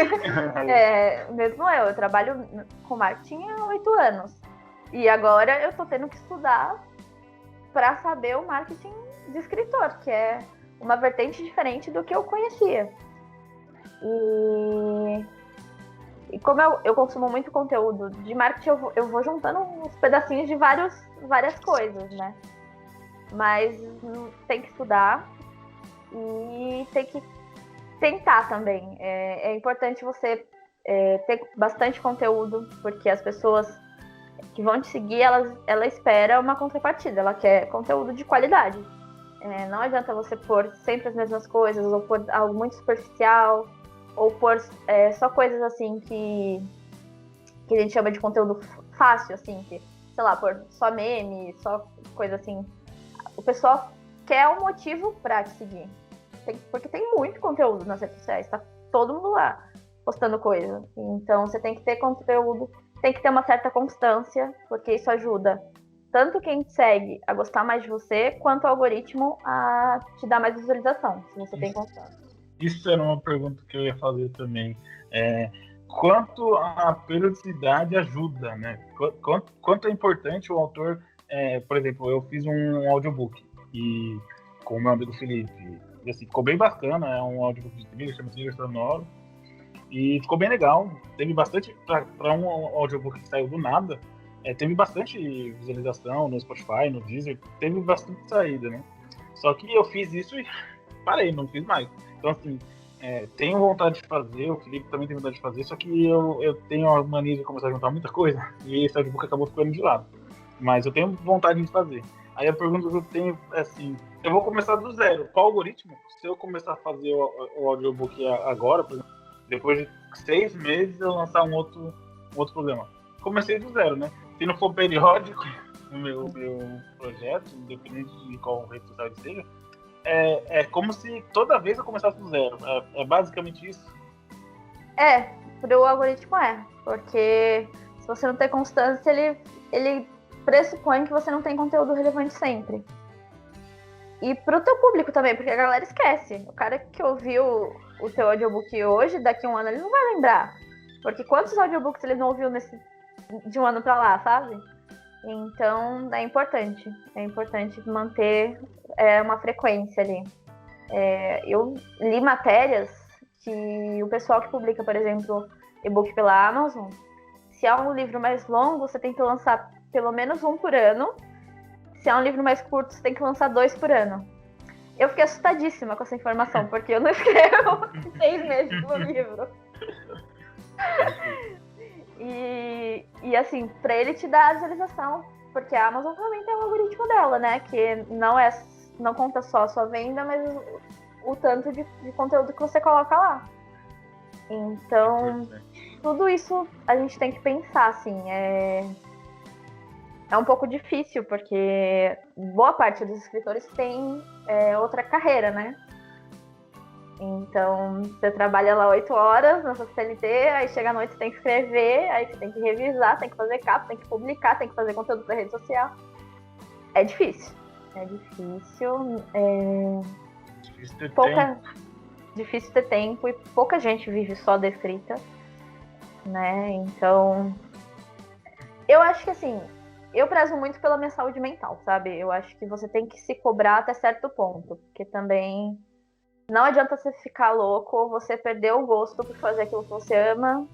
B: Mesmo eu trabalho com marketing há 8 anos. E agora eu tô tendo que estudar para saber o marketing de escritor, que é uma vertente diferente do que eu conhecia. E como eu consumo muito conteúdo de marketing, eu vou juntando uns pedacinhos de várias coisas, né? Mas tem que estudar e tem que tentar também. É importante você ter bastante conteúdo, porque as pessoas que vão te seguir, ela espera uma contrapartida, ela quer conteúdo de qualidade. Não adianta você pôr sempre as mesmas coisas, ou pôr algo muito superficial, ou pôr só coisas assim que a gente chama de conteúdo fácil, assim, que, sei lá, pôr só meme, só coisa assim. O pessoal quer um motivo pra te seguir. Porque tem muito conteúdo nas redes sociais, tá todo mundo lá postando coisa. Então você tem que ter conteúdo, tem que ter uma certa constância, porque isso ajuda tanto quem te segue a gostar mais de você, quanto o algoritmo a te dar mais visualização, se você tem constância.
A: Isso era uma pergunta que eu ia fazer também. Quanto a periodicidade ajuda, né? Quanto é importante o autor... por exemplo, eu fiz um audiobook e, com o meu amigo Felipe, e, assim, ficou bem bacana, é um audiobook de trilha, chama-se Trilha Sonora, e ficou bem legal. Teve bastante, para um audiobook que saiu do nada, teve bastante visualização no Spotify, no Deezer, teve bastante saída, né? Só que eu fiz isso e parei, não fiz mais. Então, assim, tenho vontade de fazer, o Felipe também tem vontade de fazer, só que eu tenho a mania de começar a juntar muita coisa, e esse audiobook acabou ficando de lado. Mas eu tenho vontade de fazer. Aí a pergunta que eu tenho é assim, eu vou começar do zero. Qual algoritmo? Se eu começar a fazer o audiobook agora, por exemplo, depois de 6 meses eu lançar um outro programa. Comecei do zero, né? Se não for periódico no meu projeto, independente de qual rede social seja, é como se toda vez eu começasse do zero. É basicamente isso?
B: Pro algoritmo porque se você não tem constância, ele pressupõe que você não tem conteúdo relevante sempre. E pro teu público também, porque a galera esquece. O cara que ouviu o teu audiobook hoje, daqui a um ano, ele não vai lembrar. Porque quantos audiobooks ele não ouviu de um ano pra lá, sabe? Então, é importante. É importante manter uma frequência ali. Eu li matérias que o pessoal que publica, por exemplo, e-book pela Amazon, se é um livro mais longo, você tem que lançar pelo menos um por ano. Se é um livro mais curto, você tem que lançar 2 por ano. Eu fiquei assustadíssima com essa informação, porque eu não escrevo 6 meses no livro. E assim, pra ele te dar a visualização, porque a Amazon também tem um algoritmo dela, né? Que não conta só a sua venda, mas o tanto de conteúdo que você coloca lá. Então, tudo isso a gente tem que pensar, assim, é um pouco difícil, porque boa parte dos escritores tem outra carreira, né? Então, você trabalha lá 8 horas na sua CLT, aí chega à noite você tem que escrever, aí você tem que revisar, tem que fazer capa, tem que publicar, tem que fazer conteúdo para rede social. É difícil. Difícil ter tempo e pouca gente vive só da escrita, né? Então, eu acho que assim, eu prezo muito pela minha saúde mental, sabe? Eu acho que você tem que se cobrar até certo ponto, porque também não adianta você ficar louco ou você perder o gosto por fazer aquilo que você ama,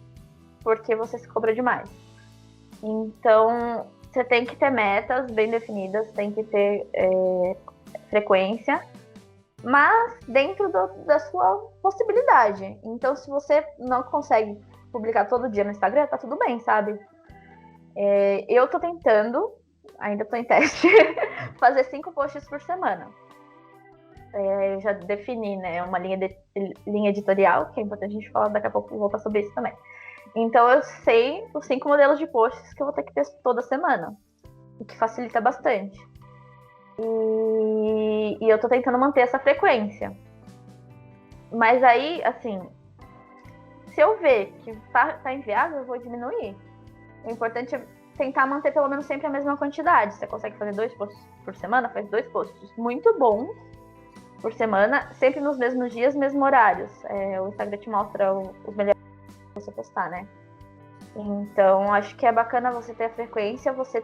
B: porque você se cobra demais. Então, você tem que ter metas bem definidas, tem que ter frequência, mas dentro da sua possibilidade. Então, se você não consegue publicar todo dia no Instagram, tá tudo bem, sabe? Eu tô tentando, ainda tô em teste, fazer 5 posts por semana. Eu já defini, né, uma linha editorial, que é importante a gente falar daqui a pouco, vou falar sobre isso também. Então eu sei os 5 modelos de posts que eu vou ter que ter toda semana, o que facilita bastante. E eu tô tentando manter essa frequência. Mas aí, assim, se eu ver que tá inviável, eu vou diminuir. O importante é tentar manter pelo menos sempre a mesma quantidade. Você consegue fazer 2 posts por semana? Faz 2 posts muito bons por semana, sempre nos mesmos dias, mesmos horários. O Instagram te mostra os melhores que você postar, né? Então, acho que é bacana você ter a frequência, você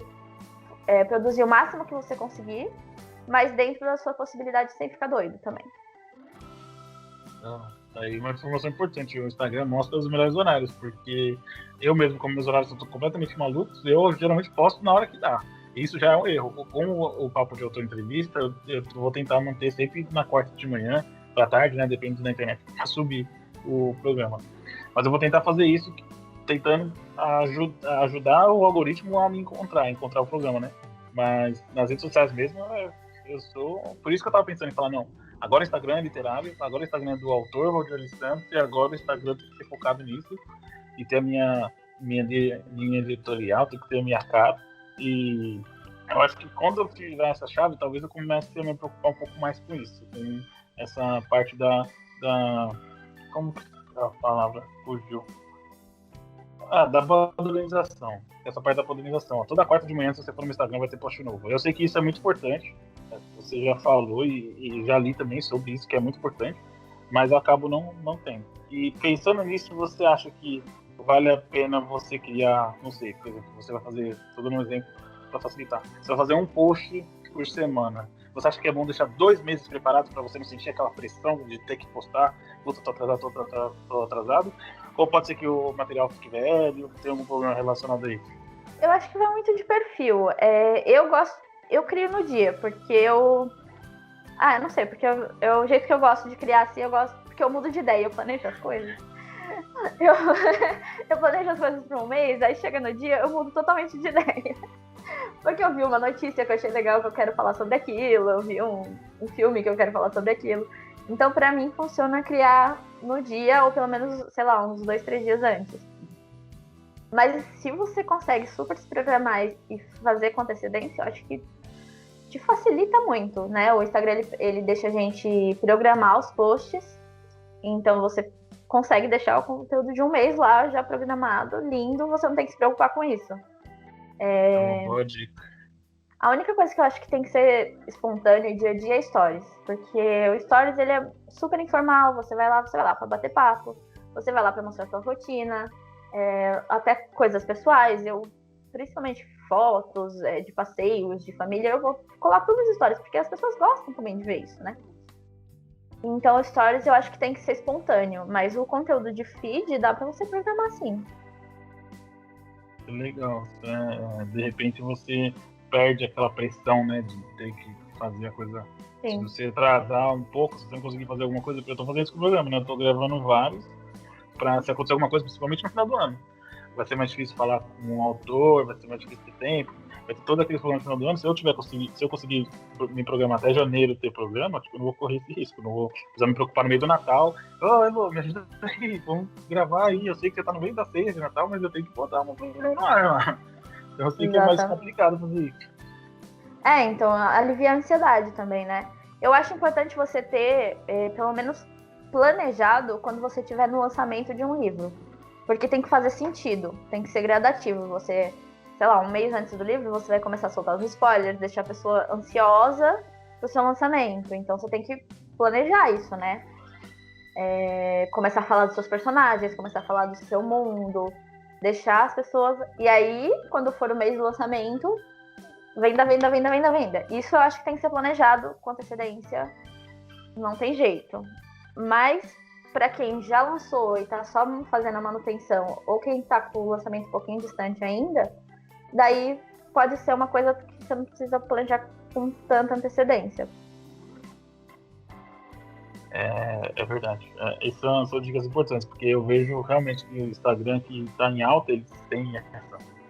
B: produzir o máximo que você conseguir, mas dentro da sua possibilidade sem ficar doido também.
A: Aí uma informação importante, o Instagram mostra os melhores horários, porque eu mesmo, como meus horários estão completamente malucos, eu geralmente posto na hora que dá. Isso já é um erro. Com o Papo de Autor Entrevista, eu vou tentar manter sempre na quarta de manhã, pra tarde, né? Depende da internet, pra subir o programa. Mas eu vou tentar fazer isso, tentando ajudar o algoritmo a me encontrar o programa, né? Mas nas redes sociais mesmo, eu sou... Por isso que eu tava pensando em falar, não, agora o Instagram é literário, agora o Instagram é do autor, Valdir Santos, e agora o Instagram tem que ser focado nisso, e ter a minha linha editorial, tem que ter a minha cara. E eu acho que quando eu tirar essa chave, talvez eu comece a me preocupar um pouco mais com isso, com essa parte da como que a palavra fugiu? Da padronização. Essa parte da padronização. Toda quarta de manhã, se você for no Instagram, vai ter post novo. Eu sei que isso é muito importante, você já falou e já li também sobre isso, que é muito importante, mas eu acabo não tendo. E pensando nisso, você acha que vale a pena você criar, não sei, por exemplo, você vai fazer, estou dando um exemplo para facilitar, você vai fazer um post por semana. Você acha que é bom deixar 2 meses preparados para você não sentir aquela pressão de ter que postar, tô atrasado? Ou pode ser que o material fique velho, tem algum problema relacionado a isso?
B: Eu acho que vai muito de perfil. Eu crio no dia, porque eu não sei, porque o jeito que eu gosto de criar assim, eu gosto, porque eu mudo de ideia, eu planejo as coisas. Eu planejo as coisas para um mês, aí chega no dia, eu mudo totalmente de ideia. Porque eu vi uma notícia que eu achei legal, que eu quero falar sobre aquilo, eu vi um filme que eu quero falar sobre aquilo. Então, pra mim, funciona criar no dia, ou pelo menos, sei lá, uns 2, 3 dias antes. Mas se você consegue super se programar e fazer com antecedência, eu acho que te facilita muito, né? O Instagram, ele deixa a gente programar os posts, então você consegue deixar o conteúdo de um mês lá, já programado, lindo, você não tem que se preocupar com isso.
A: É uma boa dica.
B: A única coisa que eu acho que tem que ser espontâneo dia a dia é stories, porque o stories ele é super informal, você vai lá para bater papo, você vai lá para mostrar sua rotina, até coisas pessoais, principalmente fotos de passeios, de família, eu vou colar tudo nos stories, porque as pessoas gostam também de ver isso, né? Então, stories eu acho que tem que ser espontâneo, mas o conteúdo de feed dá pra você programar sim.
A: Legal. De repente você perde aquela pressão, né, de ter que fazer a coisa.
B: Sim.
A: Se você atrasar um pouco, se você não conseguir fazer alguma coisa, eu tô fazendo isso com o programa, né? Eu tô gravando vários pra se acontecer alguma coisa, principalmente no final do ano. Vai ser mais difícil falar com um autor, vai ser mais difícil ter tempo, vai ter todo aquele problema no final do ano. Se eu conseguir me programar até janeiro ter programa, tipo, eu não vou correr esse risco, não vou precisar me preocupar no meio do Natal. Elô, me ajuda aí, vamos gravar aí. Eu sei que você tá no meio da ceia de Natal, mas eu tenho que botar uma programa no ar, mano. Então eu sei que é mais complicado fazer isso.
B: Então alivia a ansiedade também, né? Eu acho importante você ter, pelo menos planejado, quando você estiver no lançamento de um livro. Porque tem que fazer sentido, tem que ser gradativo. Você, sei lá, um mês antes do livro, você vai começar a soltar os spoilers, deixar a pessoa ansiosa pro seu lançamento. Então você tem que planejar isso, né? Começar a falar dos seus personagens, começar a falar do seu mundo, deixar as pessoas... E aí, quando for o mês do lançamento, venda. Isso eu acho que tem que ser planejado com antecedência. Não tem jeito. Mas, para quem já lançou e tá só fazendo a manutenção, ou quem tá com o lançamento um pouquinho distante ainda, daí pode ser uma coisa que você não precisa planejar com tanta antecedência.
A: É verdade. Essas são dicas importantes, porque eu vejo realmente que o Instagram que está em alta, eles têm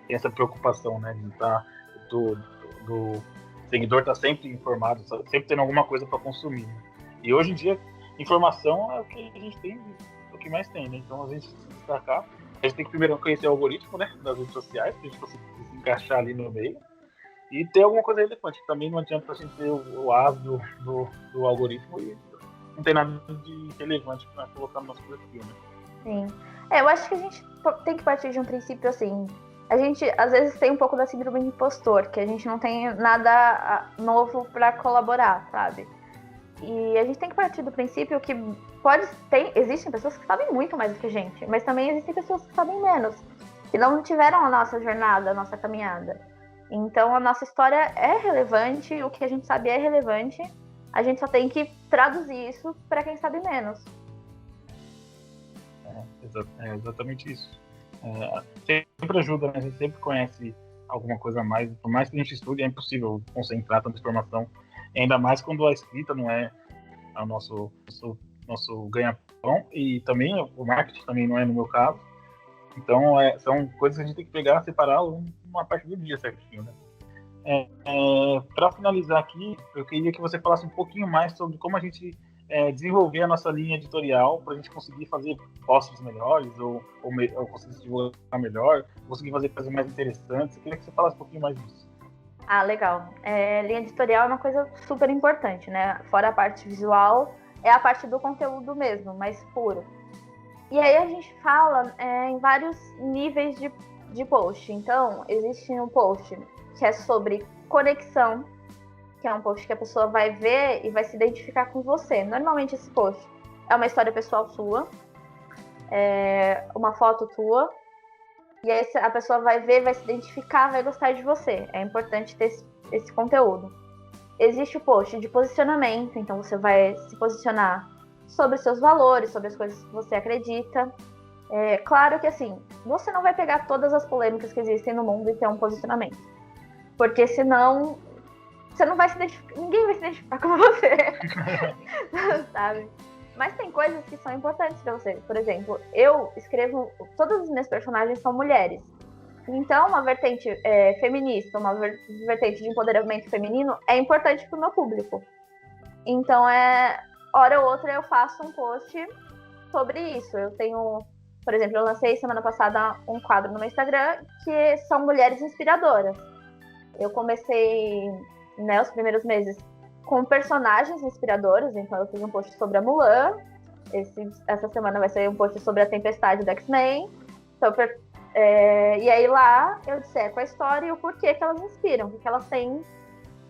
A: essa preocupação, né? De do seguidor tá sempre informado, sempre tendo alguma coisa para consumir. Né? E hoje em dia, informação é o que a gente tem, o que mais tem, né? Então a gente se destacar, a gente tem que primeiro conhecer o algoritmo, né? Das redes sociais, para a gente conseguir se encaixar ali no meio. E ter alguma coisa relevante. Também não adianta a gente ter o as do algoritmo e não tem nada de relevante para colocar no nosso perfil, né?
B: Sim. Eu acho que a gente tem que partir de um princípio assim. A gente, às vezes, tem um pouco da síndrome de impostor, que a gente não tem nada novo para colaborar, sabe? E a gente tem que partir do princípio que existem pessoas que sabem muito mais do que a gente, mas também existem pessoas que sabem menos, que não tiveram a nossa jornada, a nossa caminhada. Então, a nossa história é relevante, o que a gente sabe é relevante, a gente só tem que traduzir isso para quem sabe menos.
A: É exatamente isso. Sempre ajuda, né? A gente sempre conhece alguma coisa a mais. Por mais que a gente estude, é impossível concentrar tanta informação. Ainda mais quando a escrita não é o nosso ganha-pão. E também o marketing também não é no meu caso. Então, são coisas que a gente tem que pegar, separar uma parte do dia certinho, né? Para finalizar aqui, eu queria que você falasse um pouquinho mais sobre como a gente desenvolver a nossa linha editorial para a gente conseguir fazer posts melhores ou conseguir se divulgar melhor, conseguir fazer coisas mais interessantes. Eu queria que você falasse um pouquinho mais disso.
B: Ah, legal. Linha editorial é uma coisa super importante, né? Fora a parte visual, é a parte do conteúdo mesmo, mais puro. E aí a gente fala em vários níveis de post. Então, existe um post que é sobre conexão, que é um post que a pessoa vai ver e vai se identificar com você. Normalmente esse post é uma história pessoal sua, uma foto tua, e aí a pessoa vai ver, vai se identificar, vai gostar de você. É importante ter esse conteúdo. Existe o post de posicionamento, então você vai se posicionar sobre seus valores, sobre as coisas que você acredita. Claro que assim, você não vai pegar todas as polêmicas que existem no mundo e ter um posicionamento. Porque senão você não vai se identificar, ninguém vai se identificar com você, sabe? Mas tem coisas que são importantes pra você. Por exemplo, eu escrevo, todas as minhas personagens são mulheres. Então, uma vertente feminista, uma vertente de empoderamento feminino é importante pro meu público. Então, hora ou outra eu faço um post sobre isso. Eu tenho, por exemplo, eu lancei semana passada um quadro no meu Instagram que são mulheres inspiradoras. Eu comecei, né, os primeiros meses com personagens inspiradoras, então eu fiz um post sobre a Mulan, essa semana vai ser um post sobre a Tempestade do X-Men, então, e aí lá eu disseco a história e o porquê que elas inspiram, o que elas têm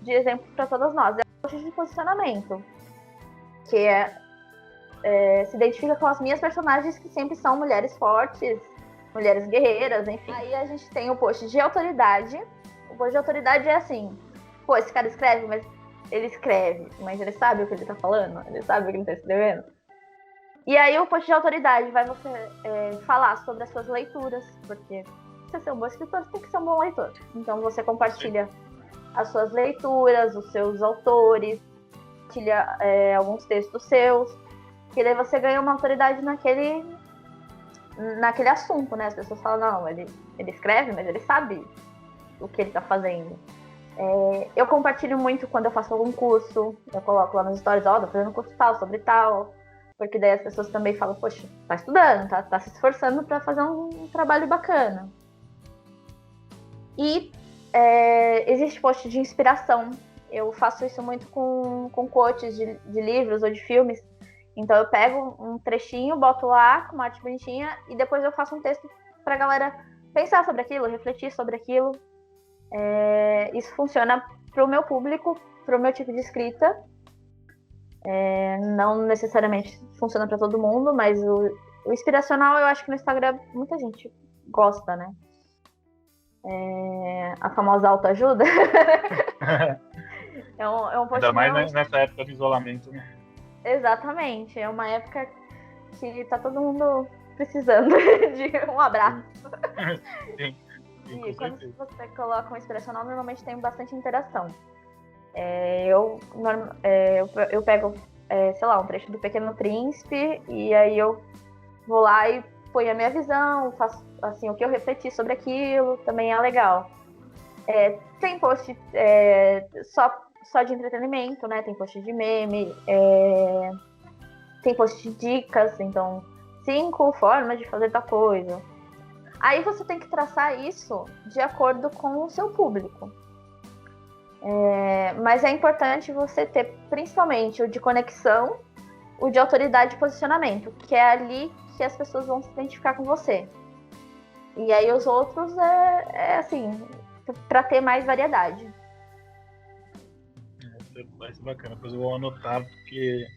B: de exemplo para todas nós. É um post de posicionamento, que se identifica com as minhas personagens que sempre são mulheres fortes, mulheres guerreiras, enfim. Aí a gente tem o post de autoridade. O post de autoridade é assim, esse cara escreve, mas ele escreve, mas ele sabe o que ele tá falando, ele sabe o que ele tá escrevendo. E aí o post de autoridade vai você falar sobre as suas leituras, porque você ser um bom escritor, você tem que ser um bom leitor. Então você compartilha as suas leituras, os seus autores, compartilha alguns textos seus, que daí você ganha uma autoridade naquele assunto, né? As pessoas falam, não, ele escreve, mas ele sabe o que ele tá fazendo. Eu compartilho muito quando eu faço algum curso, eu coloco lá nos stories, tô fazendo um curso tal, sobre tal, porque daí as pessoas também falam, poxa, tá estudando, tá se esforçando para fazer um trabalho bacana. E existe post de inspiração. Eu faço isso muito com quotes de livros ou de filmes. Então eu pego um trechinho, boto lá com uma arte bonitinha e depois eu faço um texto pra galera pensar sobre aquilo, refletir sobre aquilo. Isso funciona pro meu público, pro meu tipo de escrita. Não necessariamente funciona para todo mundo, mas o inspiracional eu acho que no Instagram muita gente gosta, né? A famosa autoajuda. é um post
A: ainda mais nessa época de isolamento, né?
B: Exatamente, é uma época que tá todo mundo precisando de um abraço.
A: Sim,
B: e quando você coloca um inspiracional, normalmente tem bastante interação. Eu pego, sei lá, um trecho do Pequeno Príncipe e aí eu vou lá e ponho a minha visão, faço assim, o que eu refleti sobre aquilo, também é legal. Tem post só de entretenimento, né? Tem post de meme, tem post de dicas, então 5 formas de fazer tal coisa. Aí você tem que traçar isso de acordo com o seu público. Mas é importante você ter principalmente o de conexão, o de autoridade e posicionamento, que é ali que as pessoas vão se identificar com você. E aí os outros assim, para ter mais variedade.
A: Vai ser bacana, depois eu vou anotar, porque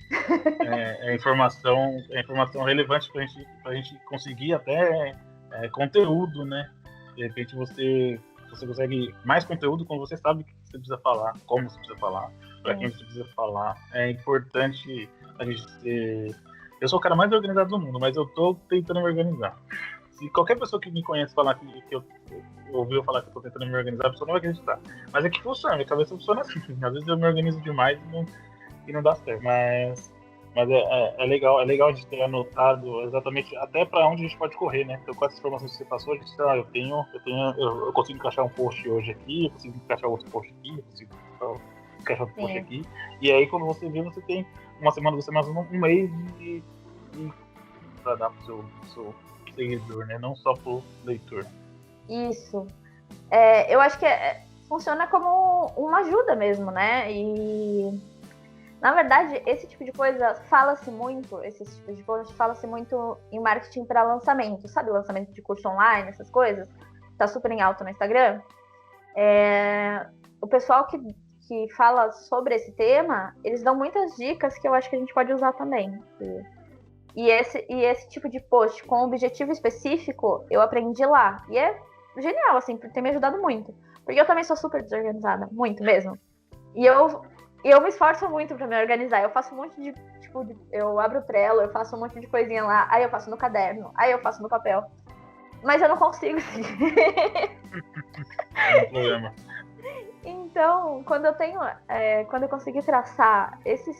A: é informação relevante para a gente conseguir até conteúdo, né? De repente você consegue mais conteúdo quando você sabe o que você precisa falar, como você precisa falar, para quem você precisa falar. É importante a gente ter... Eu sou o cara mais organizado do mundo, mas eu tô tentando me organizar. Se qualquer pessoa que me conhece falar que eu ouviu falar que eu tô tentando me organizar, a pessoa não vai acreditar. Mas é que funciona, minha cabeça funciona assim. Às vezes eu me organizo demais e não dá certo. Mas é legal a gente ter anotado exatamente até para onde a gente pode correr, né? Então, com essas informações que você passou, a gente eu consigo encaixar um post hoje aqui, eu consigo encaixar outro post aqui, eu consigo encaixar outro post aqui. E aí, quando você vê, você tem uma semana, você mais um mês para dar pro seu seguidor, né? Não só pro leitor.
B: Isso. Eu acho que funciona como uma ajuda mesmo, né? E na verdade, esse tipo de coisa fala-se muito em marketing para lançamento, sabe? Lançamento de curso online, essas coisas. Tá super em alta no Instagram. O pessoal que fala sobre esse tema, eles dão muitas dicas que eu acho que a gente pode usar também. E esse tipo de post com objetivo específico, eu aprendi lá. E é genial, assim, por ter me ajudado muito. Porque eu também sou super desorganizada, muito mesmo. E eu me esforço muito pra me organizar. Eu faço um monte de, eu abro o Trello, eu faço um monte de coisinha lá, aí eu faço no caderno, aí eu faço no papel. Mas eu não consigo seguir.
A: Não tem problema.
B: Então, quando eu consegui traçar esses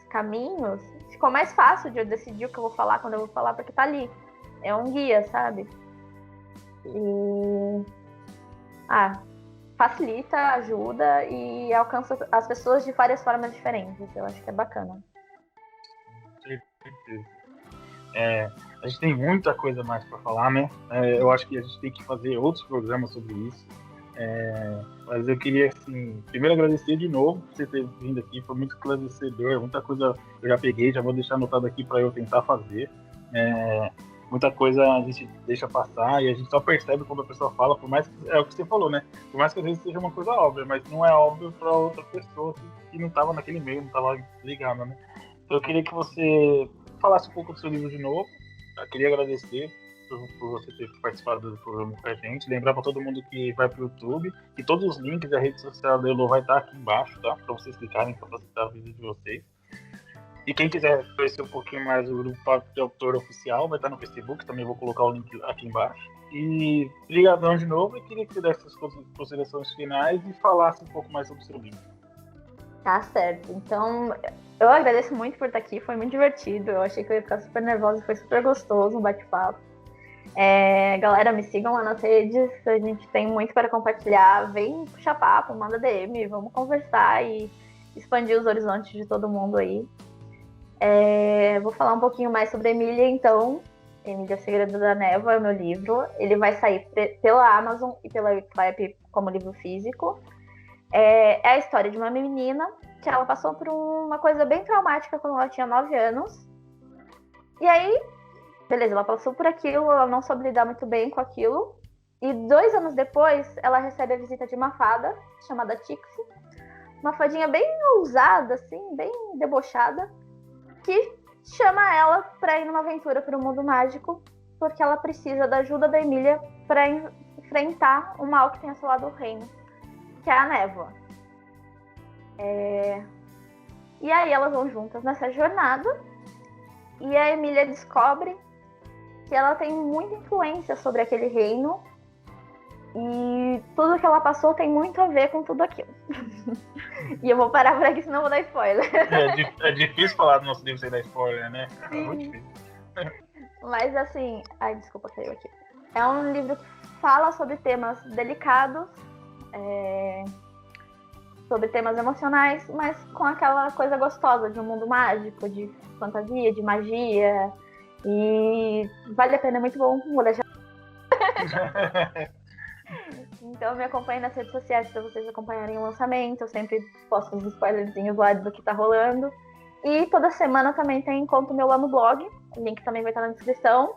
B: caminhos, ficou mais fácil de eu decidir o que eu vou falar quando eu vou falar, porque tá ali. É um guia, sabe? E facilita, ajuda e alcança as pessoas de várias formas diferentes. Eu acho que é bacana.
A: A gente tem muita coisa mais para falar, né? Eu acho que a gente tem que fazer outros programas sobre isso. Mas eu queria, assim, primeiro agradecer de novo por você ter vindo aqui, foi muito esclarecedor, muita coisa eu já peguei, já vou deixar anotado aqui para eu tentar fazer. Muita coisa a gente deixa passar e a gente só percebe quando a pessoa fala, por mais que, é o que você falou, né? Por mais que às vezes seja uma coisa óbvia, mas não é óbvio para outra pessoa que não estava naquele meio, não estava ligada, né? Então eu queria que você falasse um pouco do seu livro de novo, eu queria agradecer por você ter participado do programa com a gente. Lembrar para todo mundo que vai para o YouTube que todos os links da rede social da Elo vai estar aqui embaixo, tá? Para vocês clicarem para facilitar a vida de vocês. E quem quiser conhecer um pouquinho mais do grupo Papo de Autor Oficial, vai estar no Facebook, também vou colocar o link aqui embaixo. E obrigadão de novo, e queria que você desse as considerações finais e falasse um pouco mais sobre o seu livro.
B: Tá certo. Então, eu agradeço muito por estar aqui, foi muito divertido. Eu achei que eu ia ficar super nervosa, foi super gostoso o bate-papo. Galera, me sigam lá nas redes, a gente tem muito para compartilhar. Vem puxar papo, manda DM, vamos conversar e expandir os horizontes de todo mundo aí. Vou falar um pouquinho mais sobre Emília, então. Emília, o Segredo da Névoa é o meu livro. Ele vai sair pela Amazon e pela Webclap como livro físico. É a história de uma menina que ela passou por uma coisa bem traumática quando ela tinha 9 anos. E aí, beleza, ela passou por aquilo, ela não soube lidar muito bem com aquilo. E 2 anos depois, ela recebe a visita de uma fada chamada Tixi. Uma fadinha bem ousada, assim, bem debochada, que chama ela para ir numa aventura para o mundo mágico, porque ela precisa da ajuda da Emília para enfrentar o mal que tem assolado o reino, que é a névoa. E aí elas vão juntas nessa jornada, e a Emília descobre que ela tem muita influência sobre aquele reino, e tudo que ela passou tem muito a ver com tudo aquilo. E eu vou parar por aqui, senão eu vou dar spoiler.
A: É difícil falar do nosso livro sem dar spoiler, né? É muito difícil.
B: Mas assim... Ai, desculpa, caiu aqui. É um livro que fala sobre temas delicados, sobre temas emocionais, mas com aquela coisa gostosa de um mundo mágico, de fantasia, de magia. E vale a pena, é muito bom. Vou deixar... Então me acompanhem nas redes sociais para vocês acompanharem o lançamento. Eu sempre posto uns spoilerzinhos lá do que tá rolando. E toda semana também tem encontro meu lá no blog. O link também vai estar na descrição.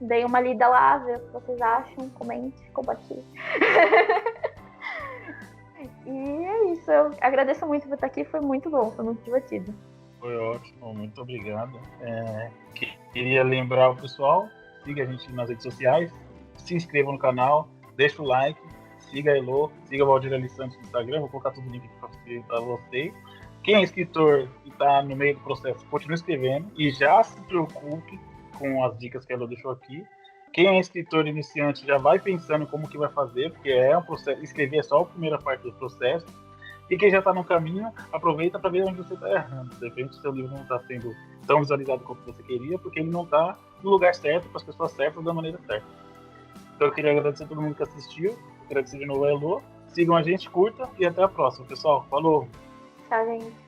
B: Dei uma lida lá, vê o que vocês acham, comente, compartilhe. E é isso, eu agradeço muito por estar aqui, foi muito bom, foi muito divertido.
A: Foi ótimo, muito obrigado. Queria lembrar o pessoal, siga a gente nas redes sociais, se inscreva no canal, deixa o like, siga a Elo, siga a Valdir Ali Santos no Instagram, vou colocar tudo o link aqui para vocês. Quem é escritor e está no meio do processo, continue escrevendo e já se preocupe com as dicas que a Elo deixou aqui. Quem é escritor iniciante já vai pensando como que vai fazer, porque é um processo, escrever é só a primeira parte do processo. E quem já está no caminho, aproveita para ver onde você está errando. De repente o seu livro não está sendo tão visualizado quanto você queria, porque ele não está no lugar certo, com as pessoas certas, da maneira certa. Então eu queria agradecer a todo mundo que assistiu, agradecer de novo a Elo. Sigam a gente, curta e até a próxima, pessoal. Falou!
B: Tchau, gente.